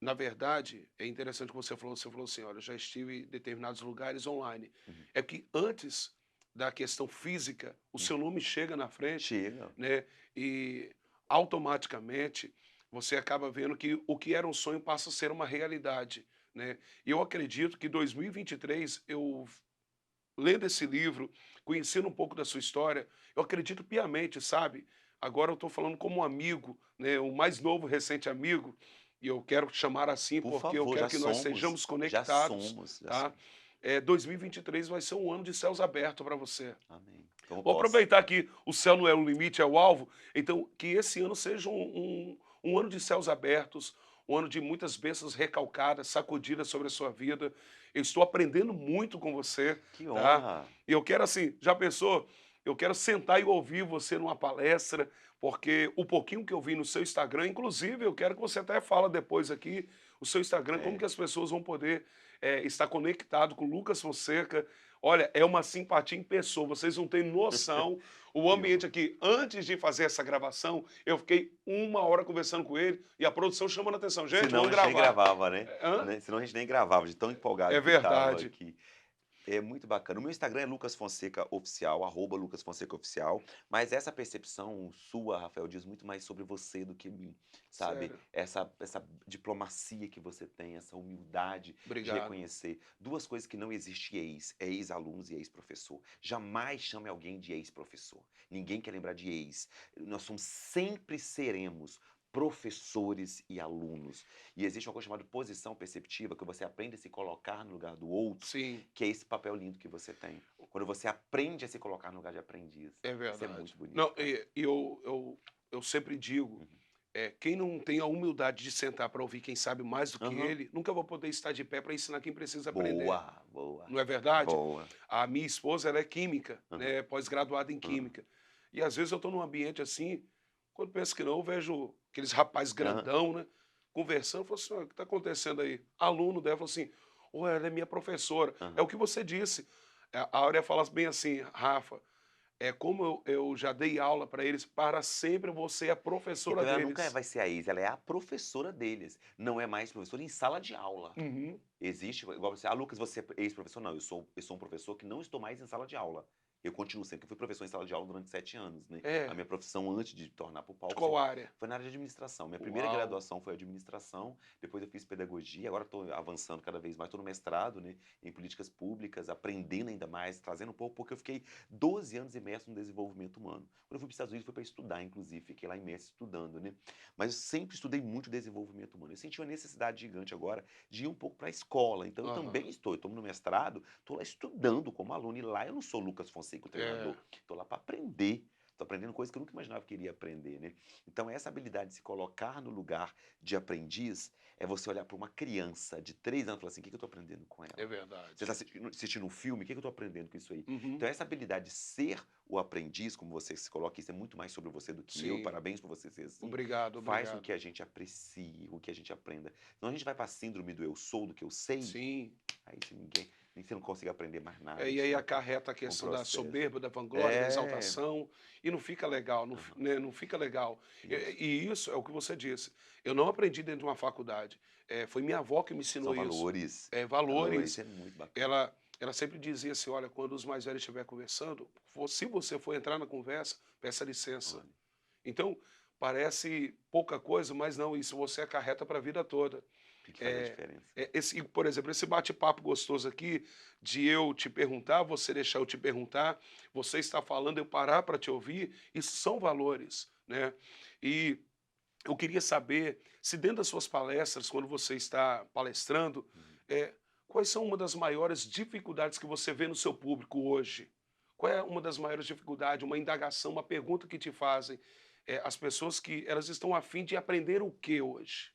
Speaker 1: na verdade, é interessante o que você falou assim, olha, já estive em determinados lugares online.
Speaker 2: Uhum,
Speaker 1: É que antes da questão física, o
Speaker 2: uhum.
Speaker 1: seu nome chega na frente,
Speaker 2: Chega.
Speaker 1: né? E automaticamente você acaba vendo que o que era um sonho passa a ser uma realidade, né? E eu acredito que 2023, lendo esse livro, conhecendo um pouco da sua história, eu acredito piamente, sabe? Agora eu estou falando como um amigo, né? O mais novo recente amigo, e eu quero chamar assim
Speaker 2: Por
Speaker 1: porque eu
Speaker 2: favor,
Speaker 1: quero
Speaker 2: já
Speaker 1: que nós
Speaker 2: somos,
Speaker 1: sejamos
Speaker 2: já
Speaker 1: conectados,
Speaker 2: somos, já
Speaker 1: tá?
Speaker 2: somos.
Speaker 1: 2023 vai ser um ano de céus abertos para você.
Speaker 2: Amém. Como
Speaker 1: Vou
Speaker 2: posso.
Speaker 1: aproveitar que o céu não é o limite, é o alvo. Então, que esse ano seja um ano de céus abertos, um ano de muitas bênçãos recalcadas, sacudidas sobre a sua vida. Eu estou aprendendo muito com você,
Speaker 2: Que
Speaker 1: tá?
Speaker 2: honra.
Speaker 1: E eu quero assim, já pensou? Eu quero sentar e ouvir você numa palestra, porque o pouquinho que eu vi no seu Instagram, inclusive, eu quero que você até fala depois aqui, o seu Instagram, como que
Speaker 2: É.
Speaker 1: as pessoas vão poder estar conectado com o Lucas Fonseca. Olha, é uma simpatia em pessoa, vocês não têm noção. O
Speaker 2: Que
Speaker 1: ambiente
Speaker 2: honra.
Speaker 1: aqui, antes de fazer essa gravação, eu fiquei uma hora conversando com ele e a produção chamando a atenção. Gente,
Speaker 2: Senão
Speaker 1: vamos
Speaker 2: a gente nem
Speaker 1: gravar.
Speaker 2: gravava, né?
Speaker 1: Hã?
Speaker 2: Senão a gente nem gravava, de tão empolgado
Speaker 1: É
Speaker 2: que estava
Speaker 1: verdade.
Speaker 2: aqui. É muito bacana. O meu Instagram é Lucas Fonseca Oficial, @Lucas Fonseca Oficial, mas essa percepção sua, Rafael, diz muito mais sobre você do que mim, sabe?
Speaker 1: Sério.
Speaker 2: Essa diplomacia que você tem, essa humildade de
Speaker 1: Obrigado.
Speaker 2: reconhecer 2 coisas que não existe ex, é ex-alunos e ex-professor. Jamais chame alguém de ex-professor. Ninguém quer lembrar de ex. Nós somos sempre seremos professores e alunos. E existe uma coisa chamada posição perceptiva, que você aprende a se colocar no lugar do outro,
Speaker 1: Sim,
Speaker 2: que é esse papel lindo que você tem. Quando você aprende a se colocar no lugar de aprendiz.
Speaker 1: é
Speaker 2: Isso é
Speaker 1: verdade.
Speaker 2: muito bonito,
Speaker 1: Não,
Speaker 2: cara.
Speaker 1: eu sempre digo,
Speaker 2: Uhum.
Speaker 1: quem não tem a humildade de sentar para ouvir quem sabe mais do que
Speaker 2: Aham.
Speaker 1: ele, nunca vai poder estar de pé para ensinar quem precisa aprender.
Speaker 2: Boa, boa,
Speaker 1: Não é verdade?
Speaker 2: boa.
Speaker 1: A minha esposa, ela é química,
Speaker 2: Aham,
Speaker 1: né, pós-graduada em
Speaker 2: aham,
Speaker 1: química. E às vezes eu estou num ambiente assim, quando penso que não, eu vejo aqueles rapaz
Speaker 2: aham,
Speaker 1: grandão, né, conversando, eu falo assim: "Ó, o que está acontecendo aí?" Aluno dela falou assim: "Ô, ela é minha professora." É
Speaker 2: aham.
Speaker 1: o que você disse. A Áurea fala bem assim: "Rafa, é como eu já dei aula para eles, para sempre você é professora
Speaker 2: Então ela nunca
Speaker 1: deles."
Speaker 2: vai ser a ex, ela é a professora deles, não é mais professora em sala de aula.
Speaker 1: Uhum.
Speaker 2: Existe igual você: "Ah, Lucas, você é ex-professor?" Não, eu sou um professor que não estou mais em sala de aula. Eu continuo sendo, porque eu fui professor em sala de aula durante 7 anos, né. A
Speaker 1: É.
Speaker 2: minha profissão antes de tornar para o
Speaker 1: De
Speaker 2: palco
Speaker 1: qual
Speaker 2: sempre
Speaker 1: área?
Speaker 2: foi na área de administração. Minha primeira
Speaker 1: Uau!
Speaker 2: graduação foi administração, depois eu fiz pedagogia, agora estou avançando cada vez mais, estou no mestrado, né, em políticas públicas, aprendendo ainda mais, trazendo um pouco, porque eu fiquei 12 anos imerso no desenvolvimento humano. Quando eu fui para os Estados Unidos foi para estudar, inclusive, fiquei lá imerso estudando, né. Mas eu sempre estudei muito desenvolvimento humano. Eu senti uma necessidade gigante agora de ir um pouco para a escola. Então eu
Speaker 1: Aham.
Speaker 2: também estou no mestrado, estou lá estudando como aluno, e lá eu não sou Lucas Fonseca, o
Speaker 1: É.
Speaker 2: treinador, estou lá para aprender. Estou aprendendo coisas que eu nunca imaginava que iria aprender, né? Então, essa habilidade de se colocar no lugar de aprendiz é você olhar para uma criança de 3 anos e falar assim: o que que eu estou aprendendo com
Speaker 1: É
Speaker 2: ela? Você
Speaker 1: verdade.
Speaker 2: está assistindo um filme, o que que eu estou aprendendo com isso aí?
Speaker 1: Uhum.
Speaker 2: Então, essa habilidade de ser o aprendiz, como você se coloca, isso é muito mais sobre você do que eu,
Speaker 1: Sim.
Speaker 2: parabéns por você ser assim,
Speaker 1: Obrigado,
Speaker 2: faz com que
Speaker 1: obrigado.
Speaker 2: a gente aprecie, com que a gente aprenda. Senão a gente vai para a síndrome do eu sou, do que eu sei,
Speaker 1: Sim.
Speaker 2: aí se ninguém, nem você não consegue aprender mais nada,
Speaker 1: E
Speaker 2: isso
Speaker 1: aí
Speaker 2: não é
Speaker 1: acarreta a
Speaker 2: um
Speaker 1: questão da
Speaker 2: processo.
Speaker 1: soberba, da vanglória, da
Speaker 2: É,
Speaker 1: exaltação, e não fica legal,
Speaker 2: aham,
Speaker 1: não fica legal. E
Speaker 2: isso.
Speaker 1: e isso é o que você disse, eu não aprendi dentro de uma faculdade, foi minha avó que me
Speaker 2: São
Speaker 1: ensinou isso.
Speaker 2: valores, valores,
Speaker 1: Valores,
Speaker 2: é muito bacana.
Speaker 1: ela sempre dizia assim: "Olha, quando os mais velhos estiver conversando, se você for entrar na conversa, peça licença."
Speaker 2: Olha,
Speaker 1: Então, parece pouca coisa, mas não, isso você acarreta para a vida toda.
Speaker 2: e que faz a
Speaker 1: É,
Speaker 2: diferença.
Speaker 1: esse, por exemplo, esse bate-papo gostoso aqui, de eu te perguntar, você deixar eu te perguntar, você está falando, eu parar para te ouvir, isso são valores, né? E eu queria saber se dentro das suas palestras, quando você está palestrando,
Speaker 2: Uhum.
Speaker 1: quais são uma das maiores dificuldades que você vê no seu público hoje? Qual é uma das maiores dificuldades, uma indagação, uma pergunta que te fazem, as pessoas que elas estão a fim de aprender o que hoje?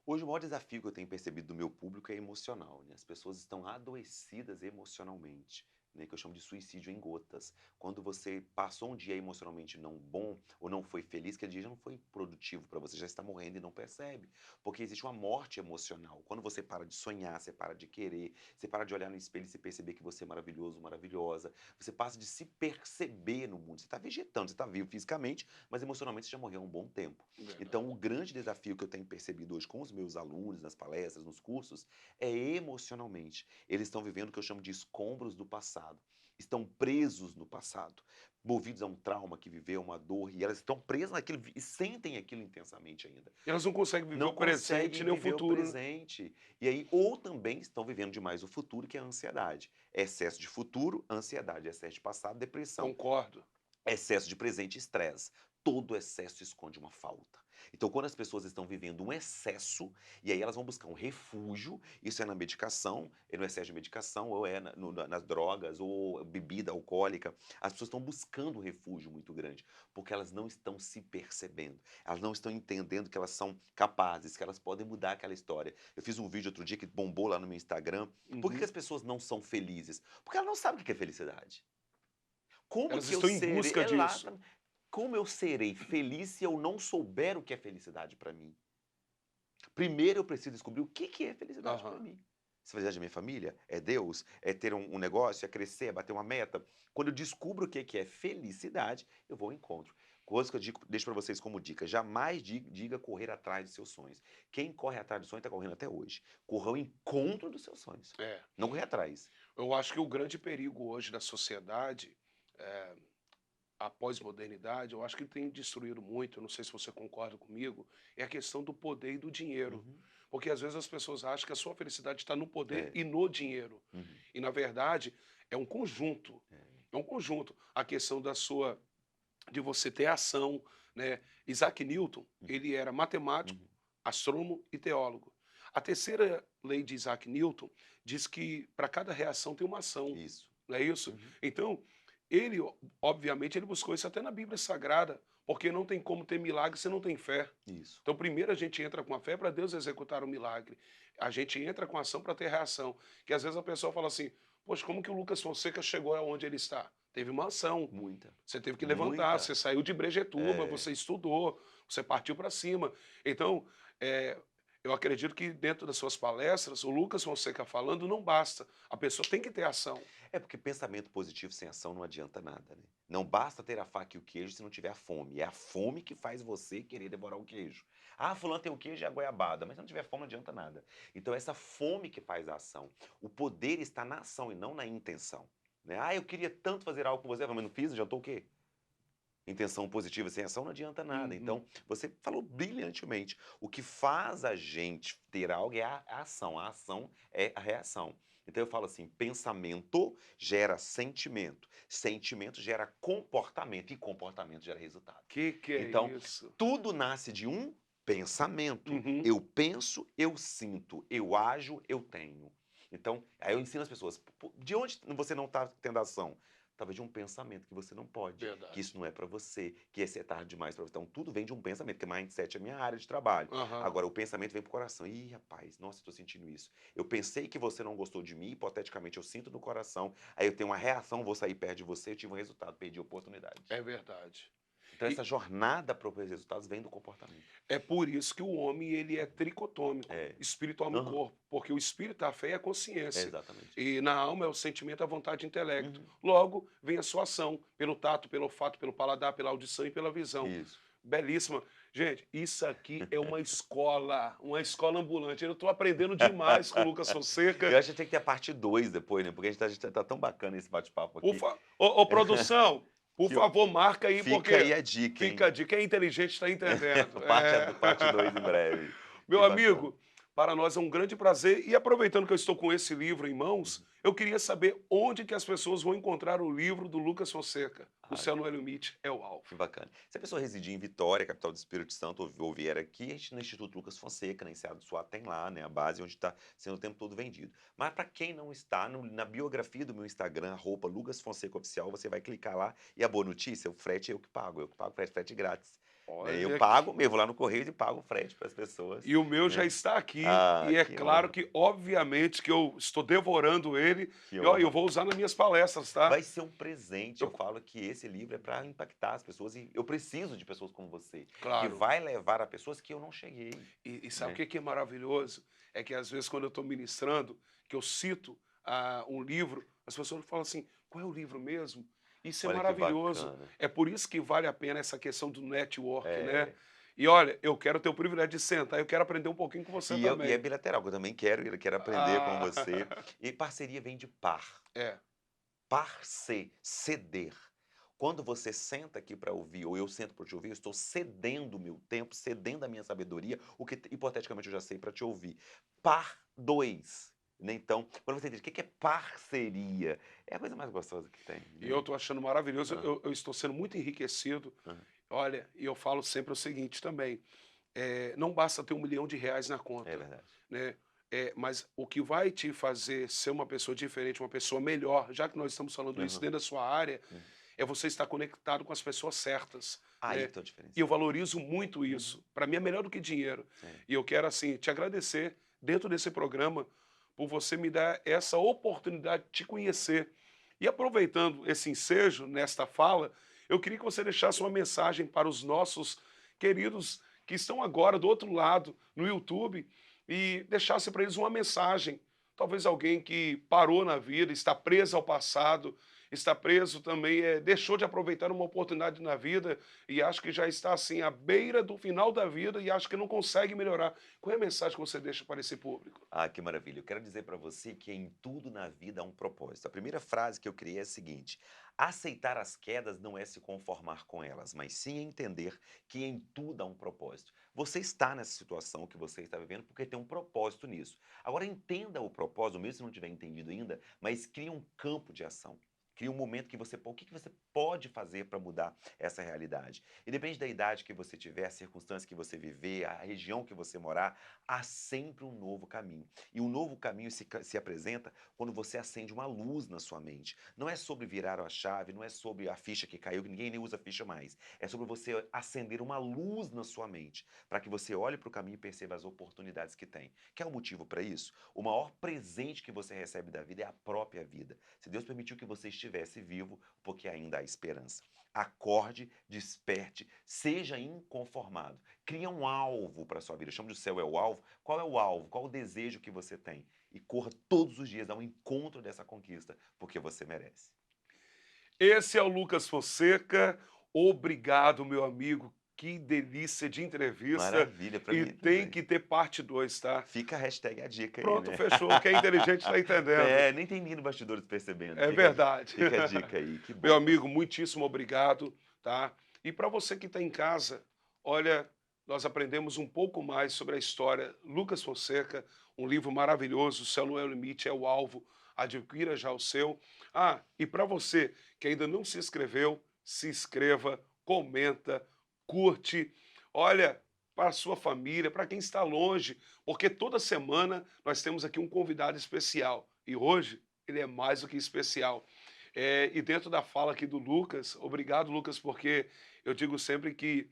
Speaker 2: Hoje o maior desafio que eu tenho percebido do meu público é emocional, né, as pessoas estão adoecidas emocionalmente, né, que eu chamo de suicídio em gotas. Quando você passou um dia emocionalmente não bom, ou não foi feliz, aquele dia já não foi produtivo para você, já está morrendo e não percebe, porque existe uma morte emocional. Quando você para de sonhar, você para de querer, você para de olhar no espelho e se perceber que você é maravilhoso, maravilhosa, você passa de se perceber no mundo. Você está vegetando, você está vivo fisicamente, mas emocionalmente você já morreu há um bom tempo. Então, o
Speaker 1: Verdade.
Speaker 2: grande desafio que eu tenho percebido hoje com os meus alunos, nas palestras, nos cursos, é emocionalmente. Eles estão vivendo o que eu chamo de escombros do passado. Estão presos no passado, movidos a um trauma que viveu, uma dor, e elas estão presas naquilo e sentem aquilo intensamente ainda.
Speaker 1: Elas não conseguem viver
Speaker 2: Não
Speaker 1: o presente
Speaker 2: conseguem
Speaker 1: nem o
Speaker 2: viver o
Speaker 1: futuro, né?
Speaker 2: presente. E aí, ou também estão vivendo demais o futuro, que é a ansiedade. Excesso de futuro, ansiedade. Excesso de passado, depressão.
Speaker 1: Concordo.
Speaker 2: Excesso de presente, estresse. Todo excesso esconde uma falta. Então, quando as pessoas estão vivendo um excesso, e aí elas vão buscar um refúgio, isso é na medicação, é no excesso de medicação, ou é nas drogas, ou bebida alcoólica, as pessoas estão buscando um refúgio muito grande, porque elas não estão se percebendo, elas não estão entendendo que elas são capazes, que elas podem mudar aquela história. Eu fiz um vídeo outro dia que bombou lá no meu Instagram. Por que
Speaker 1: Uhum.
Speaker 2: as pessoas não são felizes? Porque elas não sabem o que é felicidade. Como
Speaker 1: Elas
Speaker 2: que eu
Speaker 1: estão em
Speaker 2: serei
Speaker 1: busca disso.
Speaker 2: como eu serei feliz se eu não souber o que é felicidade para mim? Primeiro eu preciso descobrir o que que é felicidade para
Speaker 1: Aham.
Speaker 2: mim. Se felicidade é minha família, é Deus, é ter um negócio, é crescer, é bater uma meta. Quando eu descubro o que que é felicidade, eu vou ao encontro. Coisa que eu deixo para vocês como dica, jamais diga correr atrás dos seus sonhos. Quem corre atrás dos sonhos está correndo até hoje. Corra ao encontro dos seus sonhos,
Speaker 1: É.
Speaker 2: não correr atrás.
Speaker 1: Eu acho que o grande perigo hoje da sociedade, eh, a pós-modernidade, eu acho que tem destruído muito, eu não sei se você concorda comigo, é a questão do poder e do dinheiro.
Speaker 2: Uhum.
Speaker 1: Porque às vezes as pessoas acham que a sua felicidade está no poder
Speaker 2: É.
Speaker 1: e no dinheiro.
Speaker 2: Uhum.
Speaker 1: E na verdade é um conjunto.
Speaker 2: É.
Speaker 1: É um conjunto. A questão de você ter ação, né? Isaac Newton,
Speaker 2: Uhum.
Speaker 1: ele era matemático,
Speaker 2: Uhum.
Speaker 1: astrônomo e teólogo. A terceira lei de Isaac Newton diz que para cada reação tem uma ação,
Speaker 2: Isso.
Speaker 1: não é isso?
Speaker 2: Uhum.
Speaker 1: Então, ele, obviamente, ele buscou isso até na Bíblia Sagrada, porque não tem como ter milagre se não tem fé.
Speaker 2: Isso.
Speaker 1: Então, primeiro a gente entra com a fé para Deus executar o milagre. A gente entra com a ação para ter reação. Que às vezes a pessoa fala assim: poxa, como que o Lucas Fonseca chegou aonde ele está? Teve uma ação.
Speaker 2: Muita.
Speaker 1: Você teve que levantar,
Speaker 2: Muita.
Speaker 1: você saiu de Brejetuba,
Speaker 2: É.
Speaker 1: você estudou, você partiu para cima. Então, eh, eu acredito que dentro das suas palestras, o Lucas Fonseca falando não basta. A pessoa tem que ter ação.
Speaker 2: É porque pensamento positivo sem ação não adianta nada, né. Não basta ter a faca e o queijo se não tiver a fome, é a fome que faz você querer devorar o queijo. "Ah, fulano tem o queijo e a goiabada", mas se não tiver fome não adianta nada. Então essa fome que faz a ação. O poder está na ação e não na intenção, né. "Ah, eu queria tanto fazer algo com você", mas não fiz, adiantou o quê? Intenção positiva sem ação não adianta nada.
Speaker 1: Uhum.
Speaker 2: Então, você falou brilhantemente. O que faz a gente ter algo é a ação. A ação é a reação. Então eu falo assim: pensamento gera sentimento, sentimento gera comportamento e comportamento gera resultado.
Speaker 1: Que é
Speaker 2: Então,
Speaker 1: isso?
Speaker 2: tudo nasce de um pensamento.
Speaker 1: Uhum.
Speaker 2: Eu penso, eu sinto, eu ajo, eu tenho. Então, aí eu ensino as pessoas: de onde você não está tendo ação? Talvez de um pensamento que você não pode, que
Speaker 1: Verdade.
Speaker 2: isso não é para você, que esse é tarde demais para você. Então, tudo vem de um pensamento, porque mindset é a minha área de trabalho.
Speaker 1: Aham.
Speaker 2: Agora, o pensamento vem pro coração. Ih, rapaz, nossa, eu tô sentindo isso. Eu pensei que você não gostou de mim, hipoteticamente eu sinto no coração, aí eu tenho uma reação, vou sair perto de você, eu tive um resultado, perdi a oportunidade.
Speaker 1: É verdade.
Speaker 2: Então,
Speaker 1: E
Speaker 2: essa jornada para os resultados vem do comportamento.
Speaker 1: é por isso que o homem ele é tricotômico,
Speaker 2: É.
Speaker 1: espírito, alma e
Speaker 2: Aham.
Speaker 1: corpo, porque o espírito, a fé é a
Speaker 2: É
Speaker 1: consciência.
Speaker 2: exatamente isso.
Speaker 1: E na alma é o sentimento, a vontade e o intelecto.
Speaker 2: Uhum.
Speaker 1: Logo, vem a sua ação, pelo tato, pelo olfato, pelo paladar, pela audição e pela visão.
Speaker 2: Isso.
Speaker 1: Belíssima. Gente, isso aqui é uma escola ambulante. Eu estou aprendendo demais com o Lucas
Speaker 2: Eu
Speaker 1: Fonseca.
Speaker 2: acho que tinha que ter a parte 2 depois, né, porque a gente tá tão bacana esse bate-papo aqui.
Speaker 1: Ô, produção, por
Speaker 2: Que eu
Speaker 1: favor, marca aí,
Speaker 2: fica
Speaker 1: porque
Speaker 2: aí a dica,
Speaker 1: fica
Speaker 2: hein.
Speaker 1: a dica. Quem é inteligente está entendendo.
Speaker 2: Parte a
Speaker 1: É.
Speaker 2: parte 2 em breve.
Speaker 1: Meu
Speaker 2: Que bacana.
Speaker 1: amigo, para nós é um grande prazer. E aproveitando que eu estou com esse livro em mãos,
Speaker 2: Uhum.
Speaker 1: eu queria saber onde que as pessoas vão encontrar o livro do Lucas Fonseca. O
Speaker 2: Ah,
Speaker 1: Céu Não é Limite é o
Speaker 2: que
Speaker 1: Alvo.
Speaker 2: bacana. Se a pessoa residir em Vitória, capital do Espírito Santo, ou vier aqui, a gente no Instituto Lucas Fonseca, na Enseada do Suape, tem lá, né, a base onde está sendo o tempo todo vendido. Mas para quem não está, na biografia do meu Instagram, Lucas Fonseca Oficial, você vai clicar lá e a boa notícia, o frete eu que pago frete, frete grátis. Né, eu
Speaker 1: Olha
Speaker 2: pago,
Speaker 1: que.
Speaker 2: eu vou lá no correio e pago o frete para as pessoas,
Speaker 1: E o meu já
Speaker 2: né.
Speaker 1: está aqui,
Speaker 2: Ah,
Speaker 1: e é
Speaker 2: que
Speaker 1: claro
Speaker 2: honra,
Speaker 1: que, obviamente, que eu estou devorando ele.
Speaker 2: que
Speaker 1: E ó, eu
Speaker 2: honra.
Speaker 1: vou usar nas minhas palestras, tá?
Speaker 2: Vai ser um presente.
Speaker 1: Eu-
Speaker 2: Eu falo que esse livro é para impactar as pessoas e eu preciso de pessoas como você, que
Speaker 1: claro.
Speaker 2: vai levar a pessoas que eu não cheguei,
Speaker 1: E sabe o
Speaker 2: né.
Speaker 1: que é maravilhoso? É que às vezes quando eu estou ministrando, que eu cito um livro, as pessoas falam assim, qual é o livro mesmo? Isso é
Speaker 2: Olha que
Speaker 1: maravilhoso.
Speaker 2: bacana.
Speaker 1: É por isso que vale a pena essa questão do network, né?
Speaker 2: É.
Speaker 1: E olha, eu quero ter o privilégio de sentar, eu quero aprender um pouquinho com você
Speaker 2: E é
Speaker 1: também.
Speaker 2: bilateral, que eu também quero aprender com
Speaker 1: Ah,
Speaker 2: você. E parceria vem de par.
Speaker 1: é,
Speaker 2: Ceder. Quando você senta aqui para ouvir, ou eu sento para te ouvir, eu estou cedendo o meu tempo, cedendo a minha sabedoria, o que hipoteticamente eu já sei para te ouvir. Par 2. Né, então, quando você entende o que é parceria, é a coisa mais gostosa que tem,
Speaker 1: e eu
Speaker 2: né.
Speaker 1: estou achando maravilhoso,
Speaker 2: Aham,
Speaker 1: eu estou sendo muito enriquecido.
Speaker 2: aham.
Speaker 1: Olha, e eu falo sempre o seguinte também, não basta ter R$ 1 milhão na
Speaker 2: É
Speaker 1: conta,
Speaker 2: verdade.
Speaker 1: né, mas o que vai te fazer ser uma pessoa diferente, uma pessoa melhor, já que nós estamos falando isso
Speaker 2: Aham,
Speaker 1: dentro da sua área,
Speaker 2: uhum.
Speaker 1: é você estar conectado com as pessoas certas,
Speaker 2: Aí
Speaker 1: né.
Speaker 2: que tá o
Speaker 1: E eu
Speaker 2: diferencial.
Speaker 1: valorizo muito
Speaker 2: Uhum.
Speaker 1: isso, para mim é melhor do que dinheiro.
Speaker 2: É.
Speaker 1: E eu quero, assim, te agradecer, dentro desse programa, por você me dar essa oportunidade de te conhecer. E aproveitando esse ensejo nesta fala, eu queria que você deixasse uma mensagem para os nossos queridos que estão agora do outro lado, no YouTube, e deixasse para eles uma mensagem. Talvez alguém que parou na vida, está preso ao passado está preso também, deixou de aproveitar uma oportunidade na vida e acha que já está assim à beira do final da vida e acha que não consegue melhorar. Qual é a mensagem que você deixa para esse público?
Speaker 2: Ah, que maravilha. Eu quero dizer para você que em tudo na vida há um propósito. A primeira frase que eu criei é a seguinte: aceitar as quedas não é se conformar com elas, mas sim entender que em tudo há um propósito. Você está nessa situação que você está vivendo porque tem um propósito nisso. Agora entenda o propósito, mesmo se não tiver entendido ainda, mas crie um campo de ação. Crie um momento que você, o que você pode fazer para mudar essa realidade? Independente da idade que você tiver, a circunstância que você viver, a região que você morar, há sempre um novo caminho. E um novo caminho se apresenta quando você acende uma luz na sua mente. Não é sobre virar a chave, não é sobre a ficha que caiu, que ninguém nem usa ficha mais. É sobre você acender uma luz na sua mente, para que você olhe para o caminho e perceba as oportunidades que tem. Quer um motivo para isso? O maior presente que você recebe da vida é a própria vida. Se Deus permitiu que você estivesse vivo, porque ainda há esperança. Acorde, desperte, seja inconformado. Cria um alvo para a sua vida. Eu chamo de o céu é o alvo. Qual é o alvo? Qual o desejo que você tem? E corra todos os dias ao encontro dessa conquista, porque você merece.
Speaker 1: Esse é o Lucas Fonseca. Obrigado, meu amigo. Que delícia de entrevista.
Speaker 2: Maravilha, para
Speaker 1: E
Speaker 2: mim
Speaker 1: tem
Speaker 2: também.
Speaker 1: que ter parte 2, tá?
Speaker 2: Fica a hashtag a dica aí,
Speaker 1: Pronto,
Speaker 2: né?
Speaker 1: fechou. Quem é inteligente está entendendo.
Speaker 2: É, nem tem ninguém no bastidores percebendo.
Speaker 1: É verdade.
Speaker 2: Fica a dica aí. Que
Speaker 1: Meu
Speaker 2: bom,
Speaker 1: amigo,
Speaker 2: pastor.
Speaker 1: muitíssimo obrigado, tá? E para você que está em casa, olha, nós aprendemos um pouco mais sobre a história Lucas Fonseca, um livro maravilhoso, O Céu Não é o Limite, é o Alvo, adquira já o seu. Ah, e para você que ainda não se inscreveu, se inscreva, comenta, curte. Olha, para a sua família, para quem está longe, porque toda semana nós temos aqui um convidado especial. E hoje ele é mais do que especial. E dentro da fala aqui do Lucas, obrigado, Lucas, porque eu digo sempre que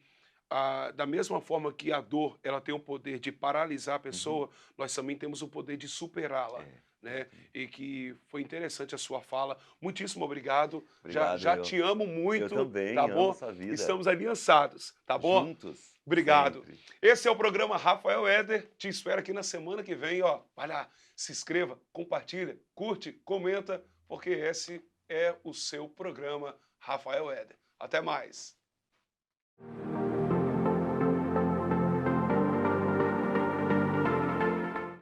Speaker 1: da mesma forma que a dor ela tem o poder de paralisar a
Speaker 2: Uhum.
Speaker 1: pessoa, nós também temos o poder de superá-la.
Speaker 2: É,
Speaker 1: Né?
Speaker 2: exatamente.
Speaker 1: E que foi interessante a sua fala. Muitíssimo obrigado. Já,
Speaker 2: Obrigado,
Speaker 1: já te amo
Speaker 2: eu
Speaker 1: muito, tá
Speaker 2: também amo
Speaker 1: bom?
Speaker 2: sua vida.
Speaker 1: Estamos aliançados, tá bom?
Speaker 2: Juntos,
Speaker 1: Obrigado.
Speaker 2: sempre.
Speaker 1: Esse é o programa Rafael Éder. Te espero aqui na semana que vem, ó. Vai lá, se inscreva, compartilha, curte, comenta, porque esse é o seu programa Rafael Éder. Até mais.